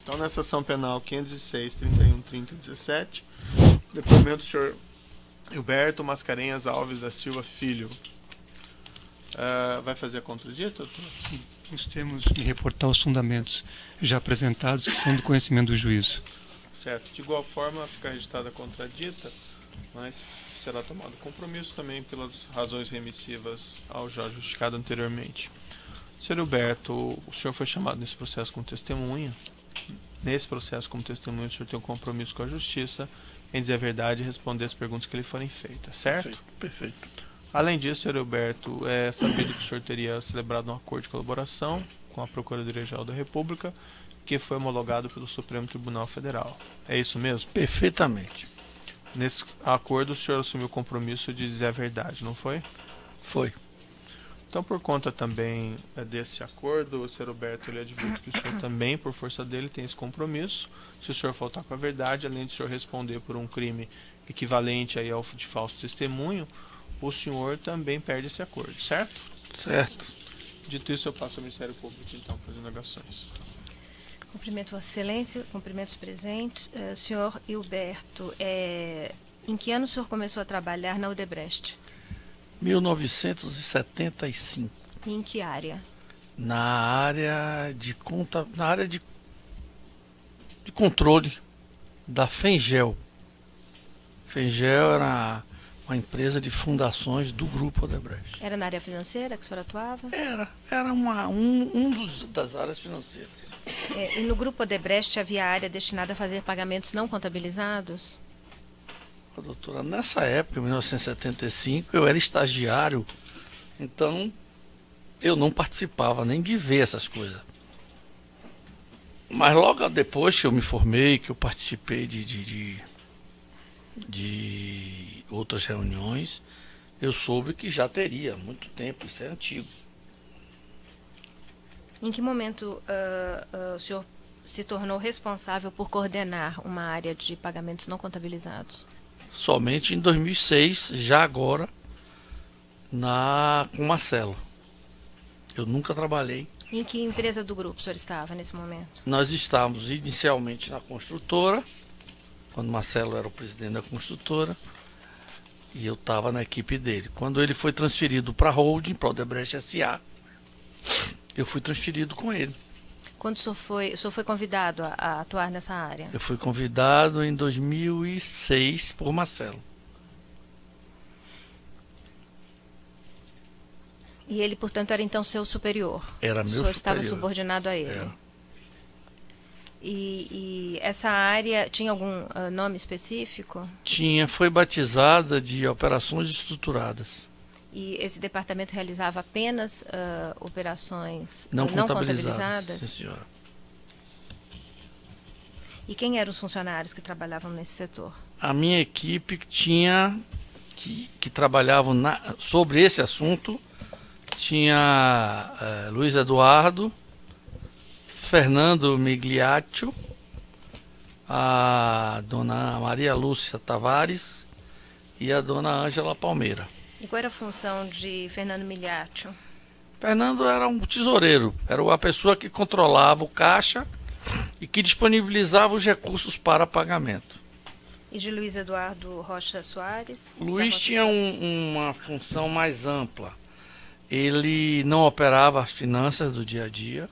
Então, nessa ação penal 506, 31, 30 e 17, depoimento do senhor Hilberto Mascarenhas Alves da Silva Filho. Vai fazer a contradita, doutor? Sim, nós temos que reportar os fundamentos já apresentados que são do conhecimento do juízo. Certo. De igual forma, fica registrada a contradita, mas será tomado compromisso também pelas razões remissivas ao já justificado anteriormente. Senhor Hilberto, o senhor foi chamado nesse processo como testemunha. Nesse processo como testemunha, o senhor tem um compromisso com a justiça em dizer a verdade e responder as perguntas que lhe forem feitas, certo? Perfeito. Além disso, senhor Hilberto, é sabido que o senhor teria celebrado um acordo de colaboração com a Procuradoria-Geral da República, que foi homologado pelo Supremo Tribunal Federal. É isso mesmo? Perfeitamente. Nesse acordo, o senhor assumiu o compromisso de dizer a verdade, não foi? Foi. Então, por conta também desse acordo, o senhor Roberto lhe advirto que o senhor também, por força dele, tem esse compromisso. Se o senhor faltar com a verdade, além de o senhor responder por um crime equivalente aí ao de falso testemunho, o senhor também perde esse acordo, certo? Certo. Dito isso, eu passo ao Ministério Público, então, para as indagações. Cumprimento Vossa Excelência, cumprimentos presentes. Senhor Hilberto, em que ano o senhor começou a trabalhar na Odebrecht? 1975. E em que área? Na área de controle da Fengel. Fengel era uma empresa de fundações do grupo Odebrecht. Era na área financeira que o senhor atuava? Era das áreas financeiras. E no grupo Odebrecht havia área destinada a fazer pagamentos não contabilizados? Doutora, nessa época, em 1975, eu era estagiário, então eu não participava nem de ver essas coisas. Mas logo depois que eu me formei, que eu participei de outras reuniões, eu soube que já teria há muito tempo, isso é antigo. Em que momento o senhor se tornou responsável por coordenar uma área de pagamentos não contabilizados? Somente em 2006, já agora, com o Marcelo. Eu nunca trabalhei. Em que empresa do grupo o senhor estava nesse momento? Nós estávamos inicialmente na construtora, quando o Marcelo era o presidente da construtora, e eu estava na equipe dele. Quando ele foi transferido para a holding, para o Odebrecht S.A., eu fui transferido com ele. Quando o senhor foi convidado a atuar nessa área? Eu fui convidado em 2006 por Marcelo. E ele, portanto, era então seu superior? Era meu superior. O senhor estava subordinado a ele? Era. E essa área tinha algum nome específico? Tinha, foi batizada de operações estruturadas. E esse departamento realizava apenas operações não contabilizadas? Sim, senhora. E quem eram os funcionários que trabalhavam nesse setor? A minha equipe que trabalhavam sobre esse assunto tinha Luiz Eduardo, Fernando Migliaccio, a dona Maria Lúcia Tavares e a dona Ângela Palmeira. E qual era a função de Fernando Migliaccio? Fernando era um tesoureiro, era a pessoa que controlava o caixa e que disponibilizava os recursos para pagamento. E de Luiz Eduardo Rocha Soares? Luiz tinha uma função mais ampla. Ele não operava as finanças do dia a dia,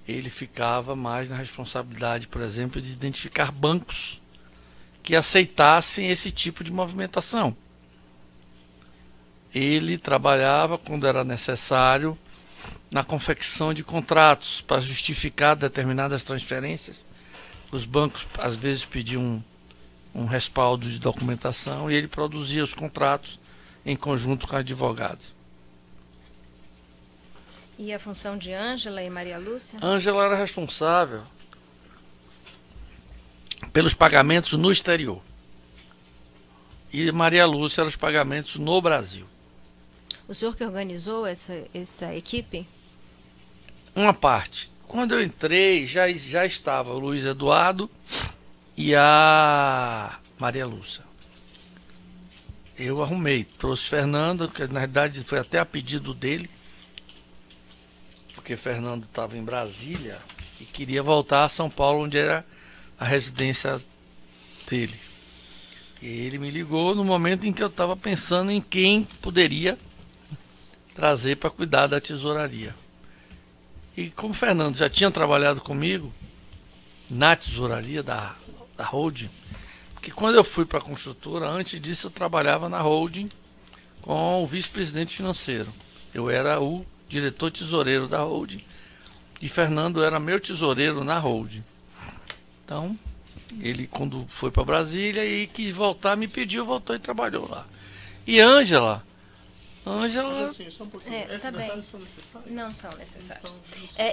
ele ficava mais na responsabilidade, por exemplo, de identificar bancos que aceitassem esse tipo de movimentação. Ele trabalhava, quando era necessário, na confecção de contratos para justificar determinadas transferências. Os bancos, às vezes, pediam um respaldo de documentação e ele produzia os contratos em conjunto com advogados. E a função de Ângela e Maria Lúcia? Ângela era responsável pelos pagamentos no exterior. E Maria Lúcia eram os pagamentos no Brasil. O senhor que organizou essa equipe? Uma parte. Quando eu entrei, já estava o Luiz Eduardo e a Maria Lúcia. Eu arrumei, trouxe Fernando, que na verdade foi até a pedido dele, porque Fernando estava em Brasília e queria voltar a São Paulo, onde era a residência dele. E ele me ligou no momento em que eu estava pensando em quem poderia trazer para cuidar da tesouraria. E como o Fernando já tinha trabalhado comigo na tesouraria da holding, porque quando eu fui para a construtora, antes disso eu trabalhava na holding com o vice-presidente financeiro. Eu era o diretor tesoureiro da holding e Fernando era meu tesoureiro na holding. Então, ele quando foi para Brasília e quis voltar, me pediu, voltou e trabalhou lá. E Ângela... Mas assim, só um pouquinho. Tá bem. São necessários? Não são necessários.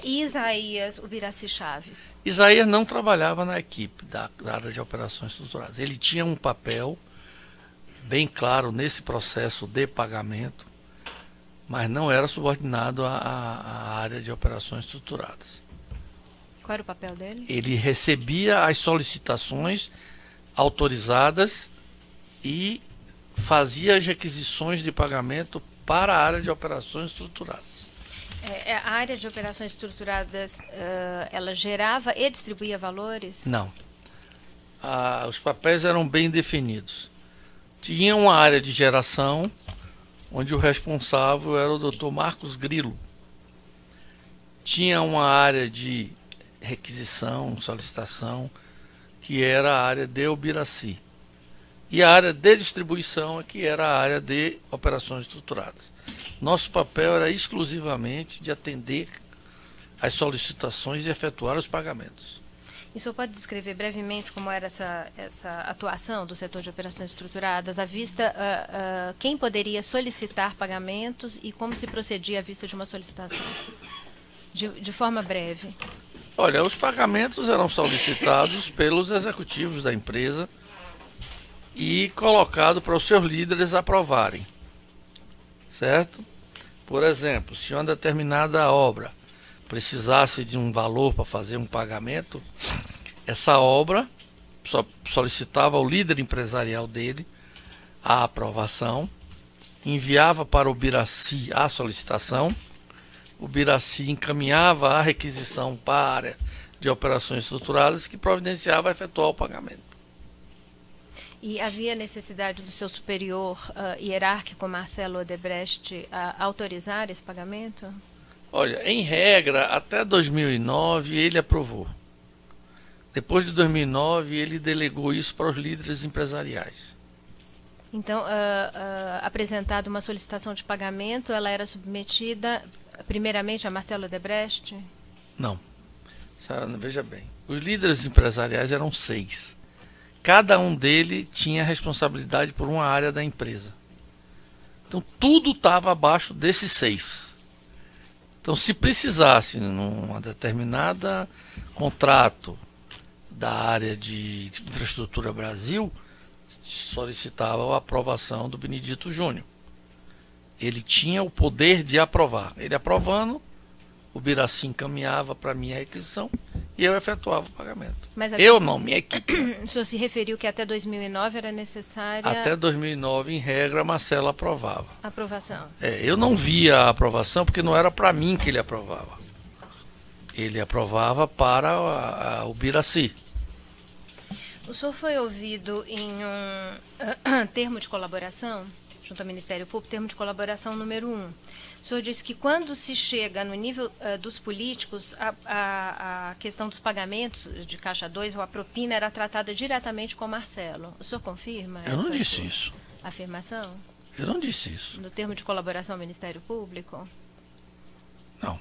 E Isaías Ubiraci Chaves? Isaías não trabalhava na equipe da área de operações estruturadas. Ele tinha um papel bem claro nesse processo de pagamento, mas não era subordinado à área de operações estruturadas. Qual era o papel dele? Ele recebia as solicitações autorizadas e fazia as requisições de pagamento para a área de operações estruturadas. A área de operações estruturadas, ela gerava e distribuía valores? Não. Os papéis eram bem definidos. Tinha uma área de geração, onde o responsável era o Dr. Marcos Grilo. Tinha uma área de requisição, solicitação, que era a área de Ubiraci. E a área de distribuição é que era a área de operações estruturadas. Nosso papel era exclusivamente de atender as solicitações e efetuar os pagamentos. E o senhor pode descrever brevemente como era essa atuação do setor de operações estruturadas, à vista, quem poderia solicitar pagamentos e como se procedia à vista de uma solicitação? De forma breve. Olha, os pagamentos eram solicitados pelos executivos da empresa e colocado para os seus líderes aprovarem, certo? Por exemplo, se uma determinada obra precisasse de um valor para fazer um pagamento, essa obra solicitava ao líder empresarial dele a aprovação, enviava para o Ubiraci a solicitação, o Ubiraci encaminhava a requisição para a área de operações estruturadas que providenciava a efetuar o pagamento. E havia necessidade do seu superior hierárquico, Marcelo Odebrecht, autorizar esse pagamento? Olha, em regra, até 2009 ele aprovou. Depois de 2009 ele delegou isso para os líderes empresariais. Então, apresentada uma solicitação de pagamento, ela era submetida primeiramente a Marcelo Odebrecht? Não. Veja bem, os líderes empresariais eram 6. Cada um deles tinha responsabilidade por uma área da empresa. Então, tudo estava abaixo desses 6. Então, se precisasse, numa determinada contrato da área de infraestrutura Brasil, solicitava a aprovação do Benedito Júnior. Ele tinha o poder de aprovar. Ele aprovando, o Ubiraci encaminhava para mim a requisição e eu efetuava o pagamento. Mas eu não, minha equipe. O senhor se referiu que até 2009 era necessária... Até 2009, em regra, Marcelo aprovava. Aprovação. Eu não via a aprovação porque não era para mim que ele aprovava. Ele aprovava para o Ubiraci. O senhor foi ouvido em um termo de colaboração, junto ao Ministério Público, termo de colaboração número 1. O senhor disse que quando se chega no nível dos políticos, a questão dos pagamentos de Caixa 2 ou a propina era tratada diretamente com o Marcelo. O senhor confirma? Eu não disse isso. Afirmação? Eu não disse isso. No termo de colaboração ao Ministério Público? Não.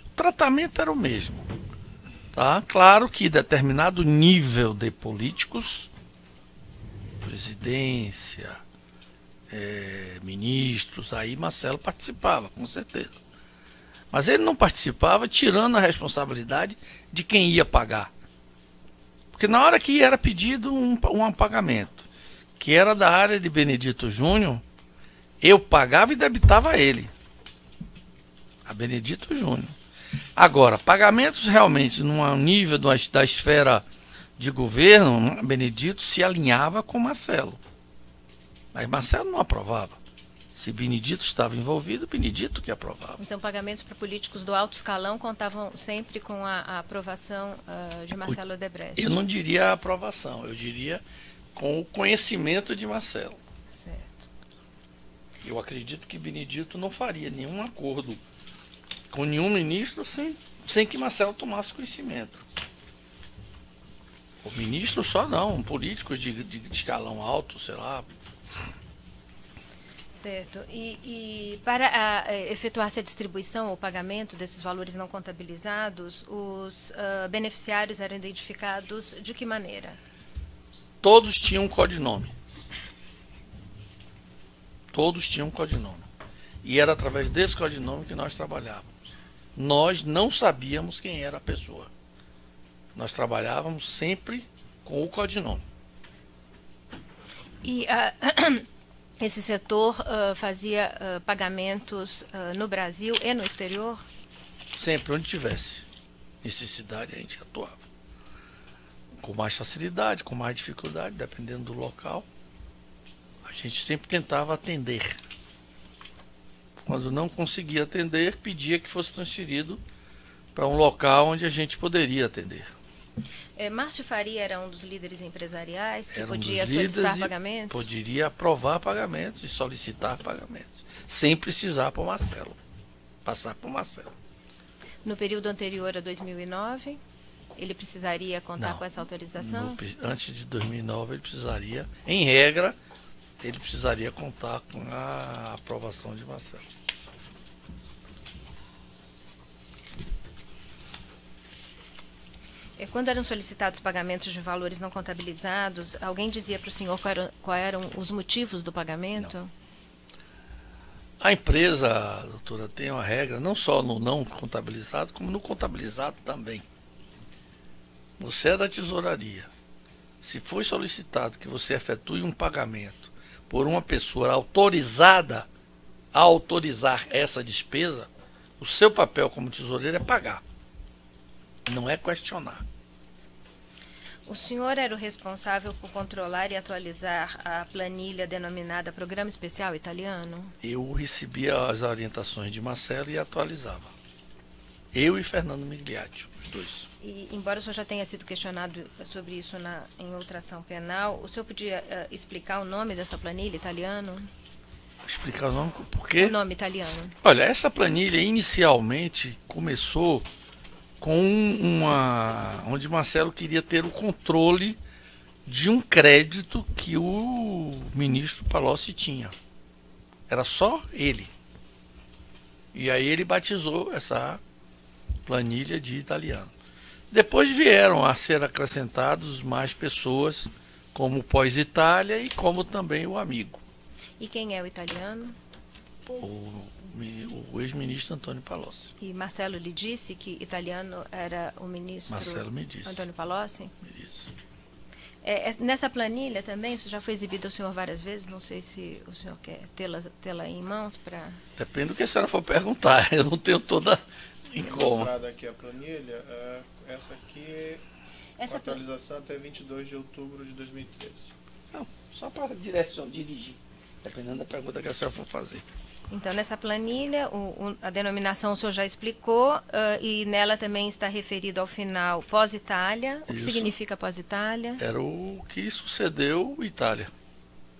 O tratamento era o mesmo. Tá? Claro que determinado nível de políticos, presidência, ministros, aí Marcelo participava, com certeza. Mas ele não participava tirando a responsabilidade de quem ia pagar. Porque na hora que era pedido um pagamento, que era da área de Benedito Júnior, eu pagava e debitava a ele. A Benedito Júnior. Agora, pagamentos realmente num nível da esfera de governo, Benedito se alinhava com Marcelo. Mas Marcelo não aprovava. Se Benedito estava envolvido, Benedito que aprovava. Então, pagamentos para políticos do alto escalão contavam sempre com a aprovação de Marcelo Odebrecht. Eu não diria a aprovação, eu diria com o conhecimento de Marcelo. Certo. Eu acredito que Benedito não faria nenhum acordo com nenhum ministro sem que Marcelo tomasse conhecimento. O ministro só não, políticos de escalão alto, sei lá. Certo. E para efetuar-se a distribuição ou pagamento desses valores não contabilizados, os beneficiários eram identificados de que maneira? Todos tinham um codinome. Todos tinham um codinome. E era através desse codinome que nós trabalhávamos. Nós não sabíamos quem era a pessoa. Nós trabalhávamos sempre com o codinome. E esse setor fazia pagamentos no Brasil e no exterior? Sempre onde tivesse necessidade a gente atuava. Com mais facilidade, com mais dificuldade, dependendo do local. A gente sempre tentava atender. Quando não conseguia atender, pedia que fosse transferido para um local onde a gente poderia atender. Márcio Faria era um dos líderes empresariais que Era podia dos líderes solicitar e pagamentos? Poderia aprovar pagamentos e solicitar pagamentos, sem precisar para o Marcelo, passar para o Marcelo. No período anterior a 2009, ele precisaria contar Não. com essa autorização? Antes de 2009, ele precisaria, em regra, ele precisaria contar com a aprovação de Marcelo. Quando eram solicitados pagamentos de valores não contabilizados, alguém dizia para o senhor quais eram os motivos do pagamento? Não. A empresa, doutora, tem uma regra, não só no não contabilizado, como no contabilizado também. Você é da tesouraria. Se foi solicitado que você efetue um pagamento por uma pessoa autorizada a autorizar essa despesa, o seu papel como tesoureiro é pagar. Não é questionar. O senhor era o responsável por controlar e atualizar a planilha denominada Programa Especial Italiano? Eu recebia as orientações de Marcelo e atualizava. Eu e Fernando Migliaccio, os dois. E, embora o senhor já tenha sido questionado sobre isso em outra ação penal, o senhor podia explicar o nome dessa planilha italiano? Explicar o nome por quê? O nome italiano. Olha, essa planilha inicialmente começou com onde Marcelo queria ter o controle de um crédito que o ministro Palocci tinha. Era só ele. E aí ele batizou essa planilha de italiano. Depois vieram a ser acrescentados mais pessoas, como o Pós-Itália e como também o amigo. E quem é o italiano? O ex-ministro Antônio Palocci. E Marcelo lhe disse que italiano era o ministro Marcelo me disse. Antônio Palocci? Me disse. Nessa planilha também, isso já foi exibido ao senhor várias vezes, não sei se o senhor quer tê-la em mãos para... Depende do que a senhora for perguntar, eu não tenho toda em coma. Mostrada aqui a planilha, essa aqui Essa atualização até 22 de outubro de 2013. Não, só para dirigir, dependendo da pergunta que a senhora for fazer. Então, nessa planilha, a denominação o senhor já explicou, e nela também está referido ao final pós-Itália. O que Isso. significa pós-Itália? Era o que sucedeu o Itália.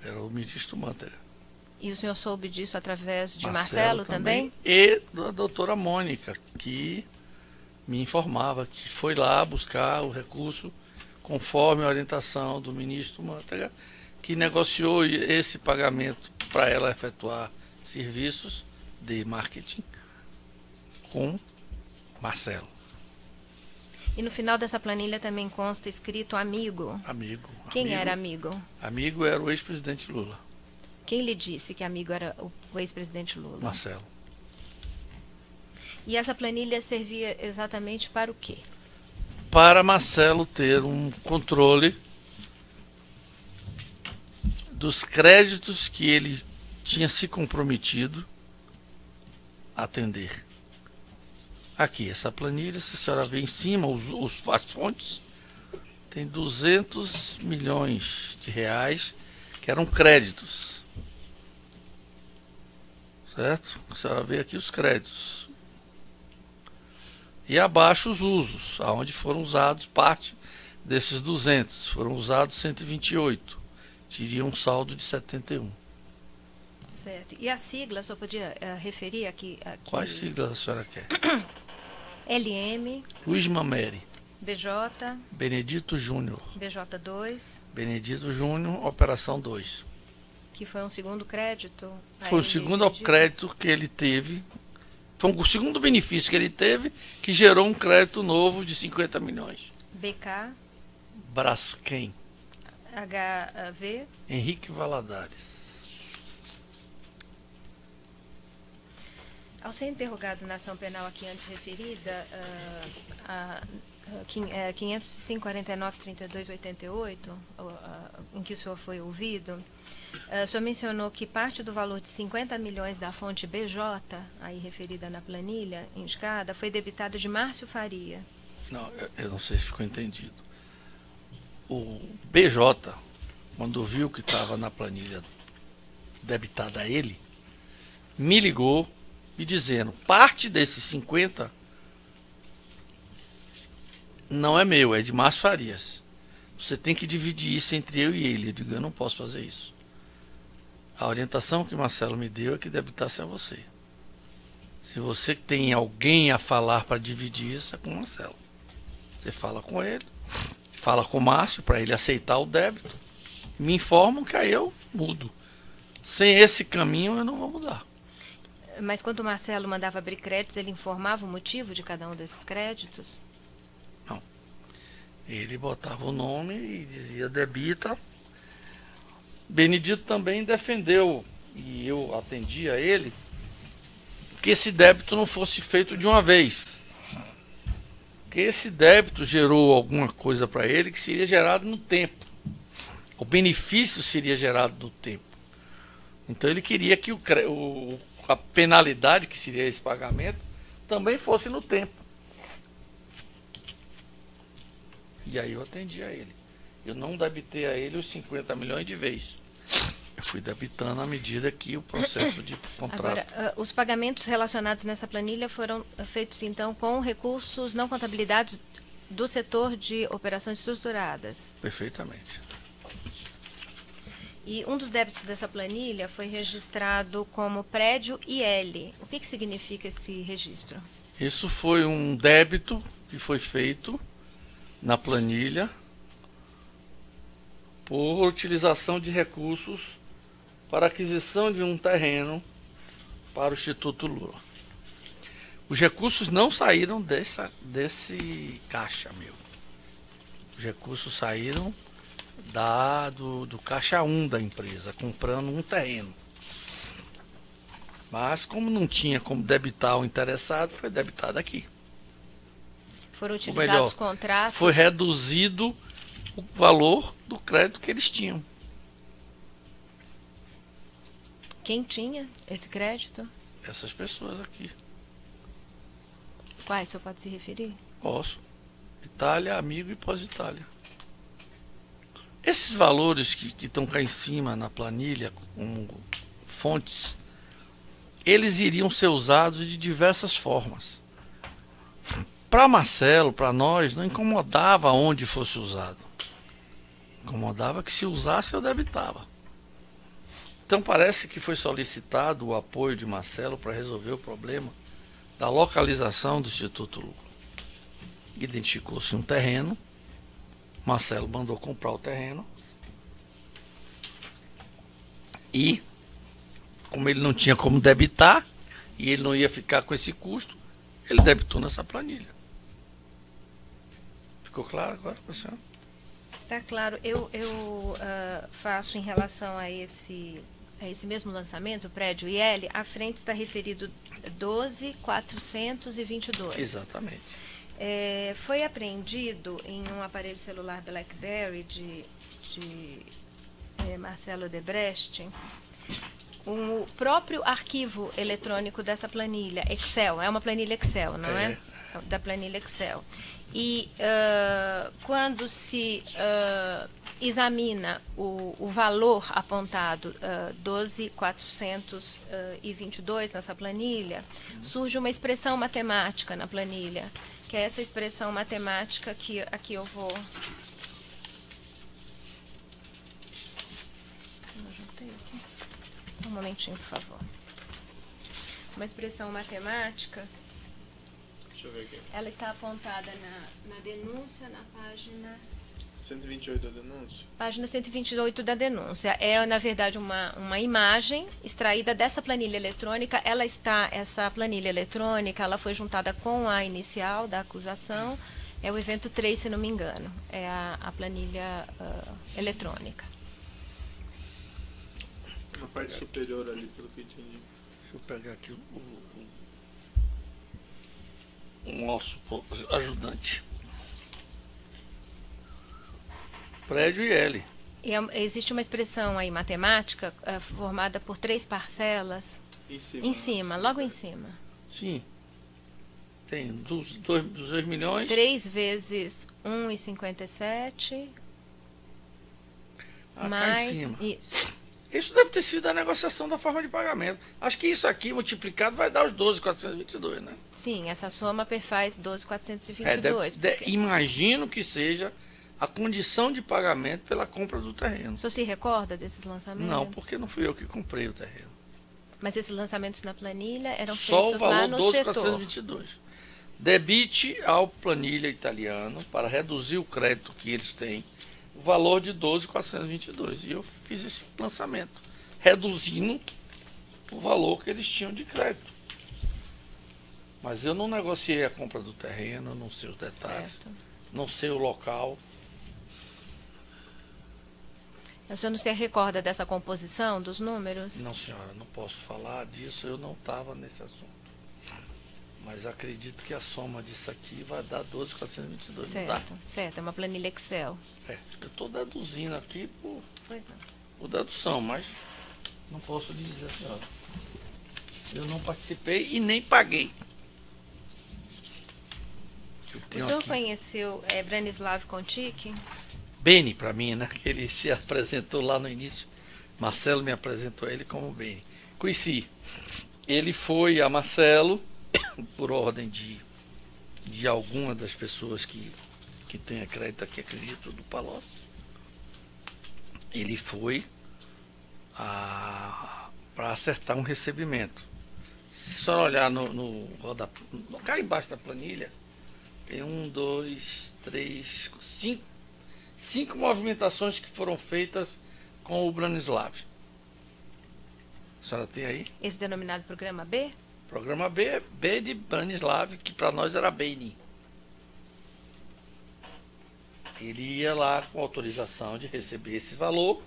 Era o ministro Mantega. E o senhor soube disso através de Marcelo também? E da doutora Mônica, que me informava que foi lá buscar o recurso conforme a orientação do ministro Mantega, que negociou esse pagamento para ela efetuar serviços de marketing com Marcelo. E no final dessa planilha também consta escrito amigo. Amigo. Quem era amigo? Amigo era o ex-presidente Lula, Quem lhe disse que amigo era o ex-presidente Lula? Marcelo. E essa planilha servia exatamente para o quê? Para Marcelo ter um controle dos créditos que ele tinha se comprometido a atender. Aqui, essa planilha, se a senhora vê em cima, as fontes, tem 200 milhões de reais que eram créditos. certo? A senhora vê aqui os créditos. E abaixo os usos, aonde foram usados parte desses 200. Foram usados 128. Teria um saldo de 71. Certo. E a sigla, só podia referir aqui? Quais siglas a senhora quer? LM, Luiz Mameri, BJ, Benedito Júnior, BJ2, Benedito Júnior, Operação 2. que foi um segundo crédito. Foi o segundo crédito que ele teve. Foi o segundo benefício que ele teve, que gerou um crédito novo de 50 milhões. BK, Braskem, HV, Henrique Valadares. ao ser interrogado na ação penal aqui antes referida, 505-49-32-88, em que o senhor foi ouvido, o senhor mencionou que parte do valor de 50 milhões da fonte BJ, aí referida na planilha indicada, foi debitada de Márcio Faria. Não, eu não sei se ficou entendido. O BJ, quando viu que estava na planilha debitada a ele, me ligou me dizendo, parte desses 50 não é meu, é de Márcio Farias. Você tem que dividir isso entre eu e ele. Eu digo, eu não posso fazer isso. A orientação que Marcelo me deu é que debitasse a você. Se você tem alguém a falar para dividir isso, é com o Marcelo. Você fala com ele, fala com o Márcio para ele aceitar o débito. Me informam que aí eu mudo. Sem esse caminho eu não vou mudar. Mas quando o Marcelo mandava abrir créditos, ele informava o motivo de cada um desses créditos? Não. Ele botava o nome e dizia debita. Benedito também defendeu, e eu atendi a ele, que esse débito não fosse feito de uma vez. Que esse débito gerou alguma coisa para ele que seria gerado no tempo. O benefício seria gerado no tempo. Então ele queria que a penalidade, que seria esse pagamento, também fosse no tempo. E aí eu atendi a ele. Eu não debitei a ele os 50 milhões de vez. Eu fui debitando à medida que o processo de contrato... Agora, os pagamentos relacionados nessa planilha foram feitos, então, com recursos não contabilizados do setor de operações estruturadas? Perfeitamente. E um dos débitos dessa planilha foi registrado como prédio IL. O que significa esse registro? Isso foi um débito que foi feito na planilha por utilização de recursos para aquisição de um terreno para o Instituto Lula. Os recursos não saíram desse caixa meu. Os recursos saíram do caixa 1 da empresa, comprando um terreno. Mas como não tinha como debitar o interessado, foi debitado aqui. Foram utilizados contratos? Foi reduzido o valor do crédito que eles tinham. Quem tinha esse crédito? Essas pessoas aqui. Quais, o senhor pode se referir? Posso. Itália, Amigo e Pós-Itália. Esses valores que estão cá em cima na planilha, como fontes, eles iriam ser usados de diversas formas. Para Marcelo, para nós, não incomodava onde fosse usado. Incomodava que se usasse eu debitava. Então parece que foi solicitado o apoio de Marcelo para resolver o problema da localização do Instituto Lula. Identificou-se um terreno, Marcelo mandou comprar o terreno e, como ele não tinha como debitar e ele não ia ficar com esse custo, ele debitou nessa planilha. Ficou claro agora, professor? Está claro. Eu faço em relação a esse mesmo lançamento, o prédio IL, à frente está referido 12.422. Exatamente. Foi apreendido em um aparelho celular BlackBerry de Marcelo Debrecht o próprio arquivo eletrônico dessa planilha, Excel. É uma planilha Excel, não é? Da planilha Excel. E quando se examina o valor apontado 12.422 nessa planilha, surge uma expressão matemática na planilha, que é essa expressão matemática que aqui eu vou... Um momentinho, por favor. Uma expressão matemática. Deixa eu ver aqui. Ela está apontada na denúncia, na página... 128 da denúncia? Página 128 da denúncia. É, na verdade, uma imagem extraída dessa planilha eletrônica. Essa planilha eletrônica, ela foi juntada com a inicial da acusação. É o evento 3, se não me engano. É a planilha eletrônica. Na parte superior ali, pelo que entendi. Deixa eu pegar aqui o nosso ajudante. Prédio e L. E existe uma expressão aí matemática formada por 3 parcelas. Em cima. Logo em cima. Sim. Tem dos 2 milhões. 3 vezes 1,57. Cá mais em cima. isso. Isso deve ter sido a negociação da forma de pagamento. Acho que isso aqui multiplicado vai dar os 12.422, né? Sim, essa soma perfaz 12.422. Imagino que seja a condição de pagamento pela compra do terreno. O senhor se recorda desses lançamentos? Não, porque não fui eu que comprei o terreno. Mas esses lançamentos na planilha eram Só feitos o lá valor no setor. 12.422. Debite ao planilha italiano para reduzir o crédito que eles têm, o valor de 12.422. E eu fiz esse lançamento, reduzindo o valor que eles tinham de crédito. Mas eu não negociei a compra do terreno, não sei os detalhes, Certo. não sei o local. O senhor não se recorda dessa composição dos números? Não, senhora, não posso falar disso, eu não estava nesse assunto. Mas acredito que a soma disso aqui vai dar 12.422, não dá? Certo, é uma planilha Excel. Eu estou deduzindo aqui Pois não. por dedução, mas não posso lhe dizer, senhora. Eu não participei e nem paguei. O senhor conheceu Branislav Contic? Beni, para mim, né? Que ele se apresentou lá no início. Marcelo me apresentou ele como Beni. Conheci. Ele foi a Marcelo, por ordem de alguma das pessoas que tem a crédito aqui, acredito, do Palocci. Ele foi para acertar um recebimento. Se a senhora olhar no rodapé, cá embaixo da planilha, tem 1, 2, 3, 5 movimentações que foram feitas com o Branislav. A senhora tem aí? Esse denominado programa B? Programa B é B de Branislav, que para nós era Beni. Ele ia lá com autorização de receber esse valor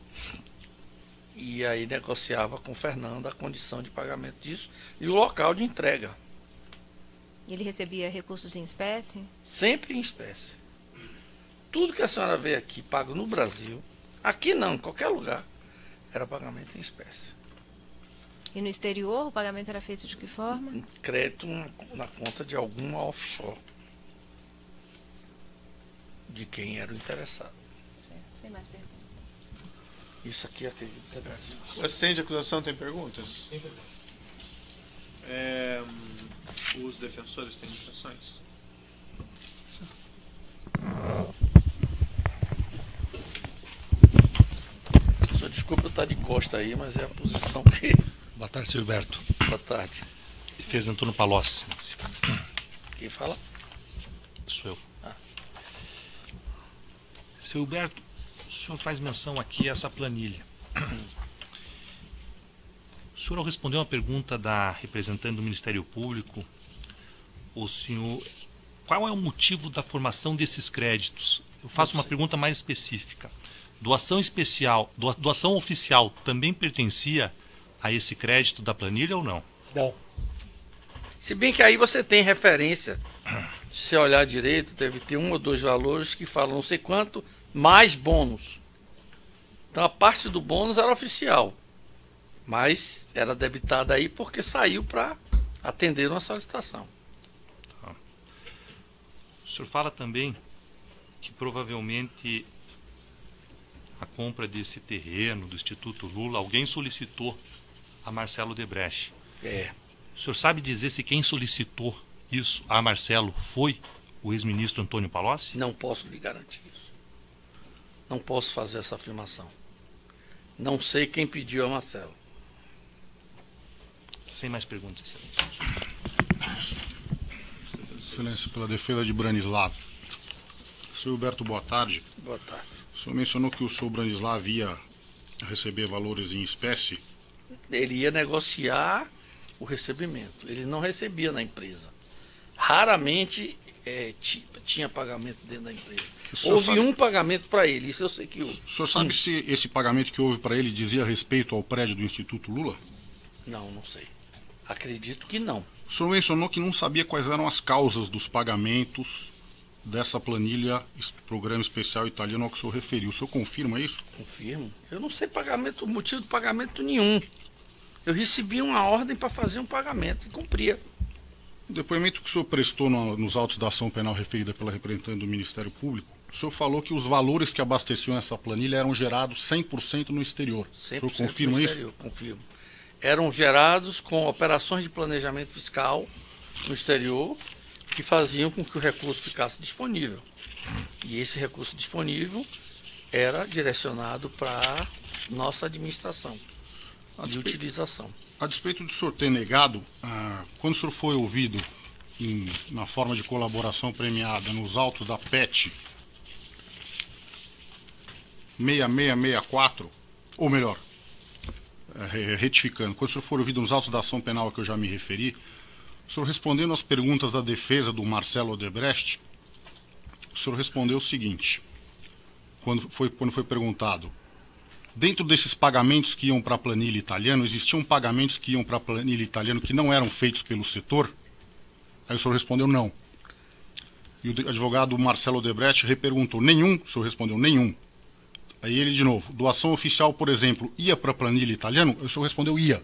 e aí negociava com o Fernando a condição de pagamento disso e o local de entrega. Ele recebia recursos em espécie? Sempre em espécie. Tudo que a senhora vê aqui pago no Brasil, aqui não, em qualquer lugar, era pagamento em espécie. E no exterior o pagamento era feito de que forma? Um crédito na conta de alguma offshore. De quem era o interessado. Certo. Sem mais perguntas. Isso aqui acredito que é Brasil. O assistente de acusação tem perguntas? Tem perguntas. Os defensores têm indicações? Senhor, desculpa eu estar de costa aí, mas é a posição que... Boa tarde, senhor Gilberto. Boa tarde. Defesa Antônio Palocci. Quem fala? Sou eu. Senhor Gilberto, o senhor faz menção aqui a essa planilha. O senhor, ao responder uma pergunta da representante do Ministério Público, o senhor... Qual é o motivo da formação desses créditos? Eu faço uma pergunta mais específica. Doação oficial também pertencia a esse crédito da planilha ou não? Não. Se bem que aí você tem referência, se você olhar direito, deve ter 1 ou 2 valores que falam não sei quanto, mais bônus. Então a parte do bônus era oficial, mas era debitada aí porque saiu para atender uma solicitação. Tá. O senhor fala também que provavelmente a compra desse terreno do Instituto Lula, alguém solicitou a Marcelo Odebrecht. O senhor sabe dizer se quem solicitou isso a Marcelo foi o ex-ministro Antônio Palocci? Não posso lhe garantir isso. Não posso fazer essa afirmação. Não sei quem pediu a Marcelo. Sem mais perguntas, excelência. Excelência, pela defesa de Branislav. Senhor Huberto, boa tarde. Boa tarde. O senhor mencionou que o senhor Branislav ia receber valores em espécie. Ele ia negociar o recebimento. Ele não recebia na empresa. Raramente tinha pagamento dentro da empresa. Houve um pagamento para ele, isso eu sei que houve. O senhor sabe se esse pagamento que houve para ele dizia respeito ao prédio do Instituto Lula? Não sei. Acredito que não. O senhor mencionou que não sabia quais eram as causas dos pagamentos dessa planilha, programa especial italiano ao que o senhor referiu. O senhor confirma isso? Confirmo. Eu não sei motivo de pagamento nenhum. Eu recebi uma ordem para fazer um pagamento e cumpria. O depoimento que o senhor prestou nos autos da ação penal referida pela representante do Ministério Público, o senhor falou que os valores que abasteciam essa planilha eram gerados 100% no exterior. 100% o senhor confirma no isso? exterior, confirmo. Eram gerados com operações de planejamento fiscal no exterior que faziam com que o recurso ficasse disponível. E esse recurso disponível era direcionado para nossa administração de utilização. A despeito do senhor ter negado, quando o senhor foi ouvido na forma de colaboração premiada nos autos da PET 6664, ou melhor, retificando, quando o senhor for ouvido nos autos da ação penal a que eu já me referi, o senhor respondendo às perguntas da defesa do Marcelo Odebrecht, o senhor respondeu o seguinte, quando foi perguntado: dentro desses pagamentos que iam para a planilha italiana, existiam pagamentos que iam para a planilha italiana que não eram feitos pelo setor? Aí o senhor respondeu não. E o advogado Marcelo Odebrecht reperguntou: nenhum? O senhor respondeu nenhum. Aí ele de novo: doação oficial, por exemplo, ia para a planilha italiana? O senhor respondeu ia.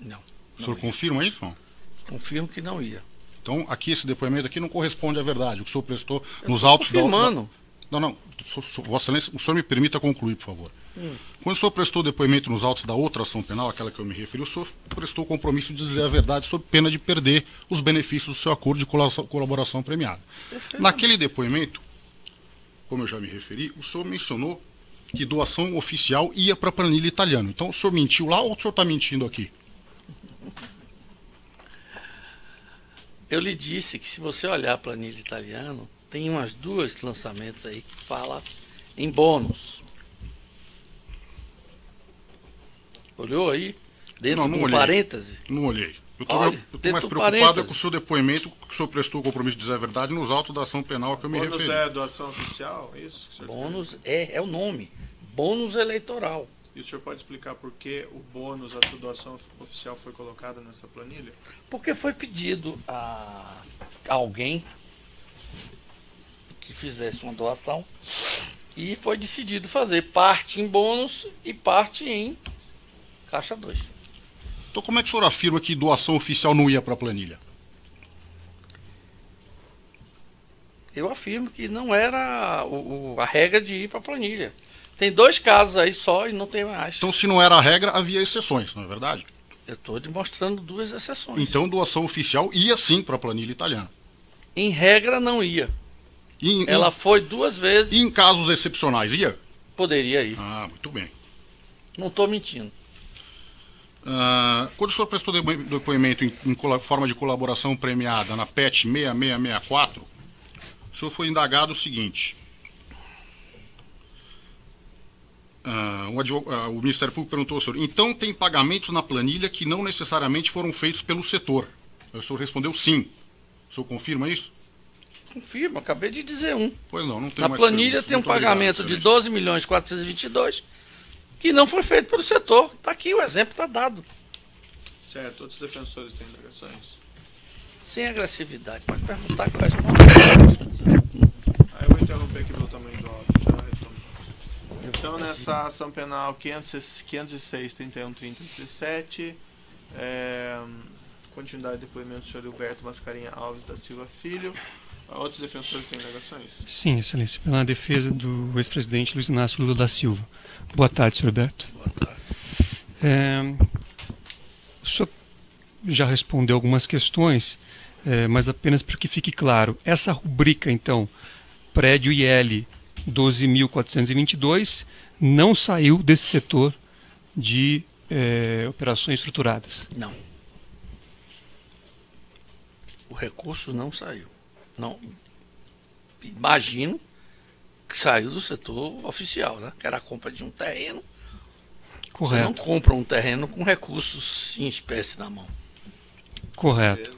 Não. O senhor confirma isso? Não? Confirmo que não ia. Então, aqui, esse depoimento aqui não corresponde à verdade. O que o senhor prestou nos autos da... Não. Vossa Excelência, o senhor me permita concluir, por favor. Quando o senhor prestou depoimento nos autos da outra ação penal, aquela que eu me referi, o senhor prestou o compromisso de dizer a verdade sob pena de perder os benefícios do seu acordo de colaboração premiada. Naquele depoimento, como eu já me referi, o senhor mencionou que doação oficial ia para a planilha italiana. Então, o senhor mentiu lá ou o senhor está mentindo aqui? Eu lhe disse que se você olhar a planilha italiana, tem umas duas lançamentos aí que fala em bônus. Olhou aí? Dentro do parêntese? Não olhei. Eu estou mais preocupado com o seu depoimento, que o senhor prestou o compromisso de dizer a verdade nos autos da ação penal que eu me referi. Bônus é doação oficial, é isso? Bônus é o nome. Bônus eleitoral. E o senhor pode explicar por que o bônus, a doação oficial foi colocada nessa planilha? Porque foi pedido a alguém que fizesse uma doação e foi decidido fazer parte em bônus e parte em caixa 2. Então como é que o senhor afirma que doação oficial não ia para a planilha? Eu afirmo que não era a regra de ir para a planilha. Tem 2 casos aí só e não tem mais. Então se não era a regra, havia exceções, não é verdade? Eu estou demonstrando 2 exceções. Então doação oficial ia sim para a planilha italiana. Em regra não ia. Ela foi 2 vezes. E em casos excepcionais ia? Poderia ir. Ah, muito bem. Não estou mentindo. Quando o senhor prestou depoimento em forma de colaboração premiada na PET 6664, o senhor foi indagado o seguinte: o Ministério Público perguntou ao senhor: então tem pagamentos na planilha que não necessariamente foram feitos pelo setor? O senhor respondeu sim. O senhor confirma isso? Confirmo, acabei de dizer um. Pois não tem na mais planilha perguntas. tem um Muito pagamento obrigado, de 12.422 que não foi feito pelo setor. Está aqui, o exemplo está dado. Certo, outros defensores têm indagações? Sem agressividade, pode perguntar que eu respondo. Eu vou interromper aqui pelo tamanho do áudio, já respondo. Então, nessa ação penal 506, 31, 30, 17, continuidade de depoimento do senhor Hilberto Mascarenhas Alves da Silva Filho, Outros defensores têm alegações? Sim, Excelência. Pela defesa do ex-presidente Luiz Inácio Lula da Silva. Boa tarde, senhor Alberto. Boa tarde. O senhor já respondeu algumas questões, mas apenas para que fique claro. Essa rubrica, então, prédio IL 12.422, não saiu desse setor de operações estruturadas. Não. O recurso não saiu. Não. Imagino que saiu do setor oficial, né? Que era a compra de um terreno. Correto. Você não compra um terreno com recursos em espécie na mão. Correto.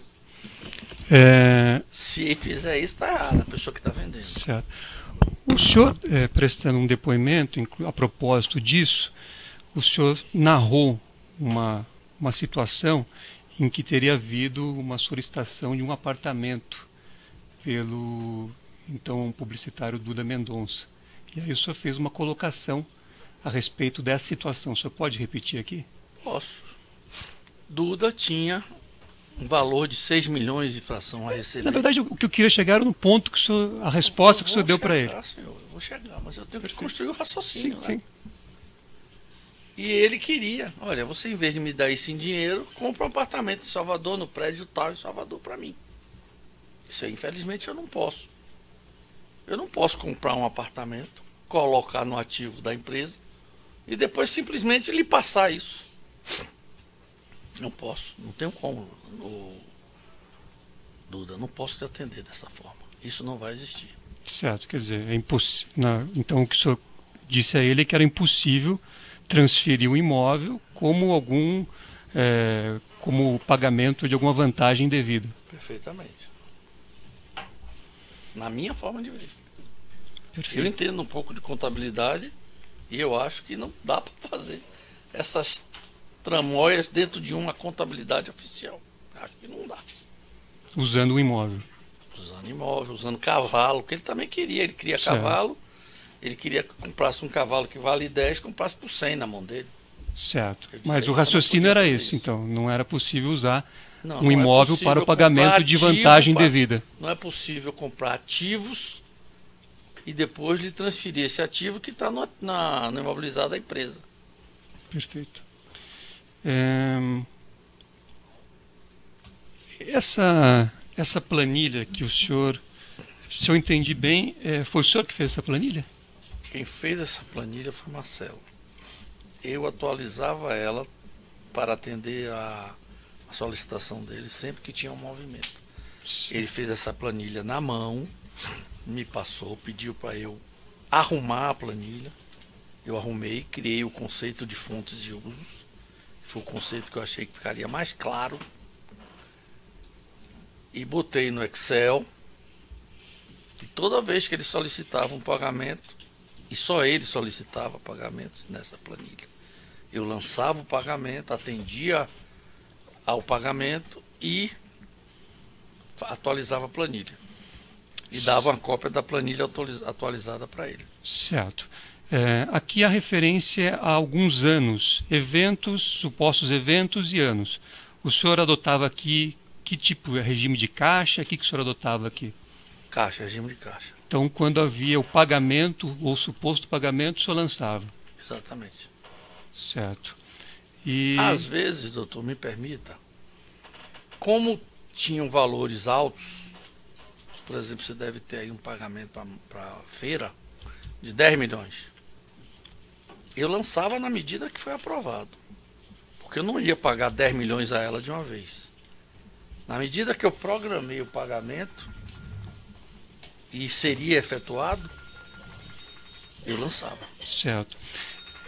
Se fizer isso, está errado a pessoa que está vendendo. Certo. O senhor, prestando um depoimento a propósito disso, o senhor narrou uma situação em que teria havido uma solicitação de um apartamento pelo então publicitário Duda Mendonça. E aí o senhor fez uma colocação a respeito dessa situação. O senhor pode repetir aqui? Posso. Duda tinha um valor de 6 milhões de fração a receber. Na verdade, o que eu queria chegar era no ponto que o senhor, a resposta que o senhor deu para ele. Senhor, eu vou chegar, mas eu tenho que construir o raciocínio. Sim, né? sim. E ele queria, olha, você em vez de me dar isso em dinheiro, compra um apartamento em Salvador, no prédio tal em Salvador para mim. Isso aí, infelizmente, eu não posso. Eu não posso comprar um apartamento, colocar no ativo da empresa e depois simplesmente lhe passar isso. Não posso, não tenho como, Duda, não posso te atender dessa forma. Isso não vai existir. Certo, quer dizer, é impossível. Então o que o senhor disse a ele é que era impossível transferir o imóvel como como pagamento de alguma vantagem devida. Perfeitamente. Na minha forma de ver. Perfeito. Eu entendo um pouco de contabilidade e eu acho que não dá para fazer essas tramóias dentro de uma contabilidade oficial. Acho que não dá. Usando o imóvel. Usando imóvel, usando cavalo, que ele também queria. Ele queria Certo. cavalo, ele queria que comprasse um cavalo que vale 10, comprasse por 100 na mão dele. Certo. Eu disse Mas que o eu raciocínio não podia era fazer esse, isso. então. Não era possível usar Não, um não é imóvel possível para o pagamento comprar de ativo vantagem para- devida. Não é possível comprar ativos e depois lhe transferir esse ativo que está no imobilizado da empresa. Perfeito. Essa planilha que o senhor, se eu entendi bem, foi o senhor que fez essa planilha? Quem fez essa planilha foi Marcelo. Eu atualizava ela para atender a solicitação dele sempre que tinha um movimento. Ele fez essa planilha na mão, me passou, pediu para eu arrumar a planilha. Eu arrumei, criei o conceito de fontes de usos. Foi o conceito que eu achei que ficaria mais claro. E botei no Excel. E toda vez que ele solicitava um pagamento, e só ele solicitava pagamentos nessa planilha, eu lançava o pagamento, atendia ao pagamento e atualizava a planilha. E dava uma cópia da planilha atualizada para ele. Certo. Aqui a referência a alguns anos, eventos, supostos eventos e anos. O senhor adotava aqui que tipo? Regime de caixa? O que o senhor adotava aqui? Caixa, regime de caixa. Então, quando havia o pagamento ou suposto pagamento, o senhor lançava. Exatamente. Certo. E Às vezes, doutor, me permita, como tinham valores altos, por exemplo, você deve ter aí um pagamento para feira de 10 milhões. Eu lançava na medida que foi aprovado. Porque eu não ia pagar 10 milhões a ela de uma vez. Na medida que eu programei o pagamento e seria efetuado, eu lançava. certo.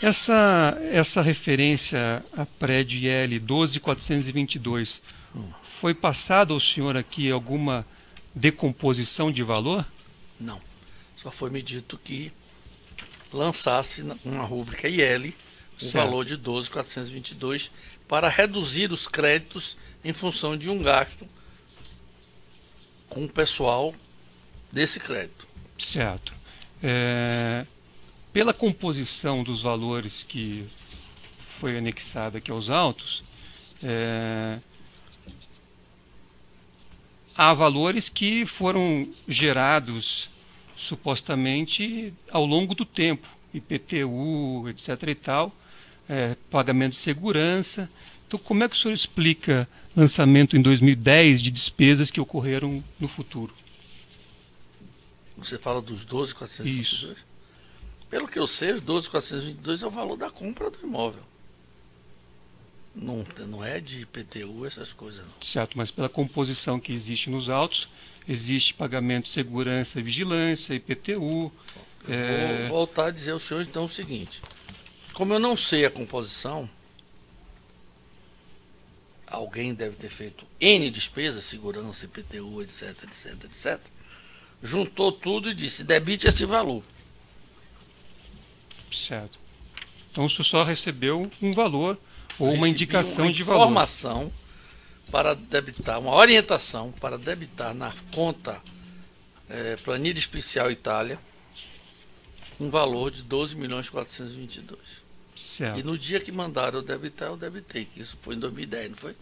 Essa referência a prédio IL 12422 foi passada ao senhor aqui alguma decomposição de valor? Não. Só foi me dito que lançasse uma rúbrica IL um Certo. valor de 12.422 para reduzir os créditos em função de um gasto com o pessoal desse crédito. Certo. Pela composição dos valores que foi anexada aqui aos autos, há valores que foram gerados supostamente ao longo do tempo, IPTU, etc. e tal, pagamento de segurança. Então, como é que o senhor explica lançamento em 2010 de despesas que ocorreram no futuro? Você fala dos 12.422? Isso. Pelo que eu sei, os 12.422 é o valor da compra do imóvel. Não é de IPTU, essas coisas, não. Certo, mas pela composição que existe nos autos, existe pagamento de segurança e vigilância, IPTU. Vou voltar a dizer ao senhor então o seguinte. Como eu não sei a composição, alguém deve ter feito N despesas, segurança, IPTU, etc, etc, etc. Juntou tudo e disse, debite esse valor. Certo. Então o senhor só recebeu um valor ou uma Recebi indicação de uma valor. informação para debitar, uma orientação para debitar na conta planilha especial Itália um valor de 12.422. Certo. E no dia que mandaram eu debitar, eu debitei. Isso foi em 2010, não foi?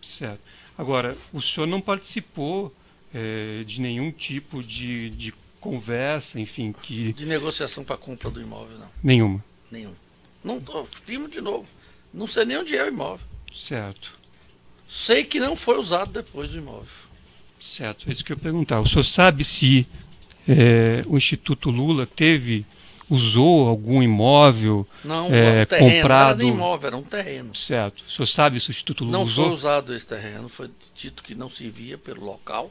Certo. Agora, o senhor não participou de nenhum tipo de conversa, enfim, que... De negociação para compra do imóvel, não. Nenhuma. Nenhum. Não tô, firmo de novo. Não sei nem onde é o imóvel. Certo. Sei que não foi usado depois do imóvel. Certo. É isso que eu ia perguntar. O senhor sabe se o Instituto Lula usou algum imóvel Não, o terreno comprado... não era nem imóvel, era um terreno. Certo. O senhor sabe se o Instituto Lula Não usou? foi usado esse terreno, foi dito que não servia pelo local.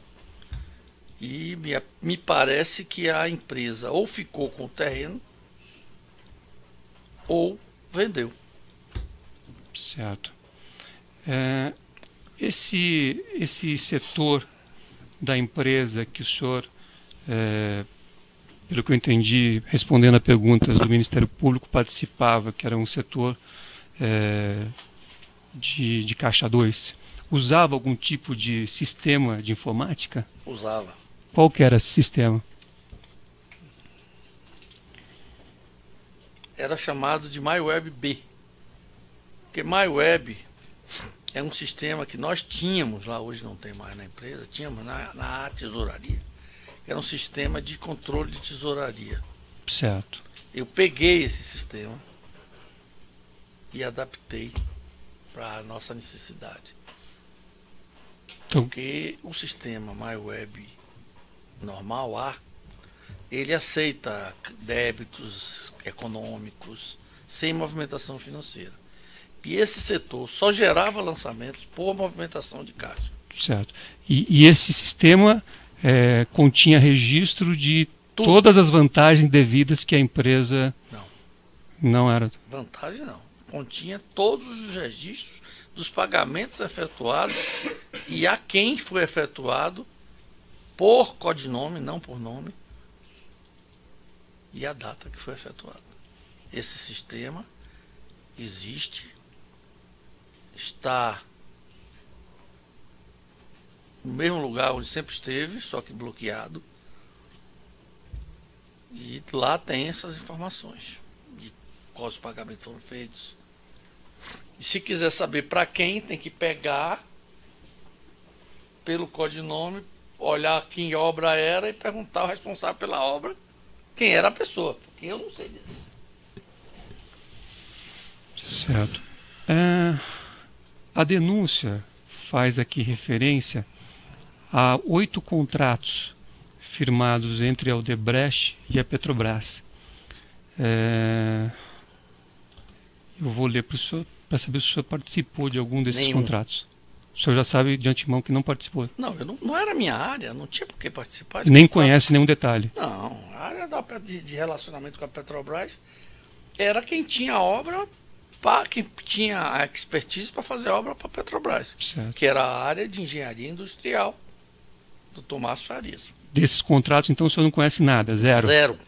E me parece que a empresa ou ficou com o terreno ou vendeu. Certo. Esse setor da empresa que o senhor, pelo que eu entendi, respondendo a perguntas do Ministério Público, participava, que era um setor de Caixa 2, usava algum tipo de sistema de informática? Usava. Qual que era esse sistema? Era chamado de MyWeb B. Porque MyWeb é um sistema que nós tínhamos lá, hoje não tem mais na empresa, tínhamos na tesouraria. Era um sistema de controle de tesouraria. Certo. Eu peguei esse sistema e adaptei para a nossa necessidade. Então, Porque o sistema MyWeb normal ele aceita débitos econômicos sem movimentação financeira. E esse setor só gerava lançamentos por movimentação de caixa. certo. E esse sistema continha registro de Tudo. todas as vantagens devidas que a empresa não era. Vantagem não. Continha todos os registros dos pagamentos efetuados e a quem foi efetuado por codinome, não por nome, e a data que foi efetuado. Esse sistema existe, está no mesmo lugar onde sempre esteve, só que bloqueado, e lá tem essas informações de quais os pagamentos foram feitos. E se quiser saber para quem, tem que pegar pelo codinome, olhar quem obra era e perguntar ao responsável pela obra quem era a pessoa, porque eu não sei dizer. Certo. A denúncia faz aqui referência a 8 contratos firmados entre a Odebrecht e a Petrobras. Eu vou ler para o senhor para saber se o senhor participou de algum desses Nenhum. contratos. O senhor já sabe de antemão que não participou. Não, eu não era minha área, não tinha por que participar. Nem contrato. conhece nenhum detalhe. Não, a área de relacionamento com a Petrobras era quem tinha obra, quem tinha a expertise para fazer obra para a Petrobras, Certo. que era a área de engenharia industrial do Tomás Farias. Desses contratos, então, o senhor não conhece nada, zero? Zero.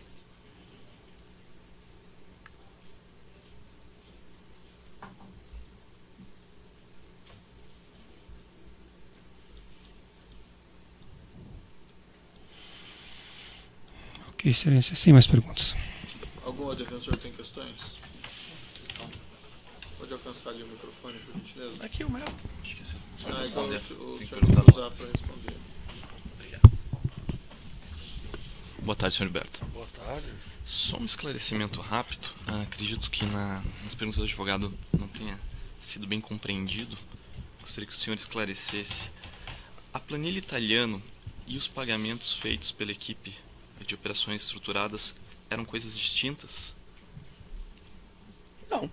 Ok, excelência, sem mais perguntas. Algum defensor tem questões? Pode alcançar ali o microfone, por gentileza. Aqui o meu. Esqueci. Então, responder. o Tem que senhor perguntar tem que no usar para responder. Obrigado. Boa tarde, senhor Alberto. Boa tarde. Só um esclarecimento rápido. Acredito que nas perguntas do advogado não tenha sido bem compreendido. Gostaria que o senhor esclarecesse. A planilha italiana e os pagamentos feitos pela equipe de operações estruturadas eram coisas distintas? Não.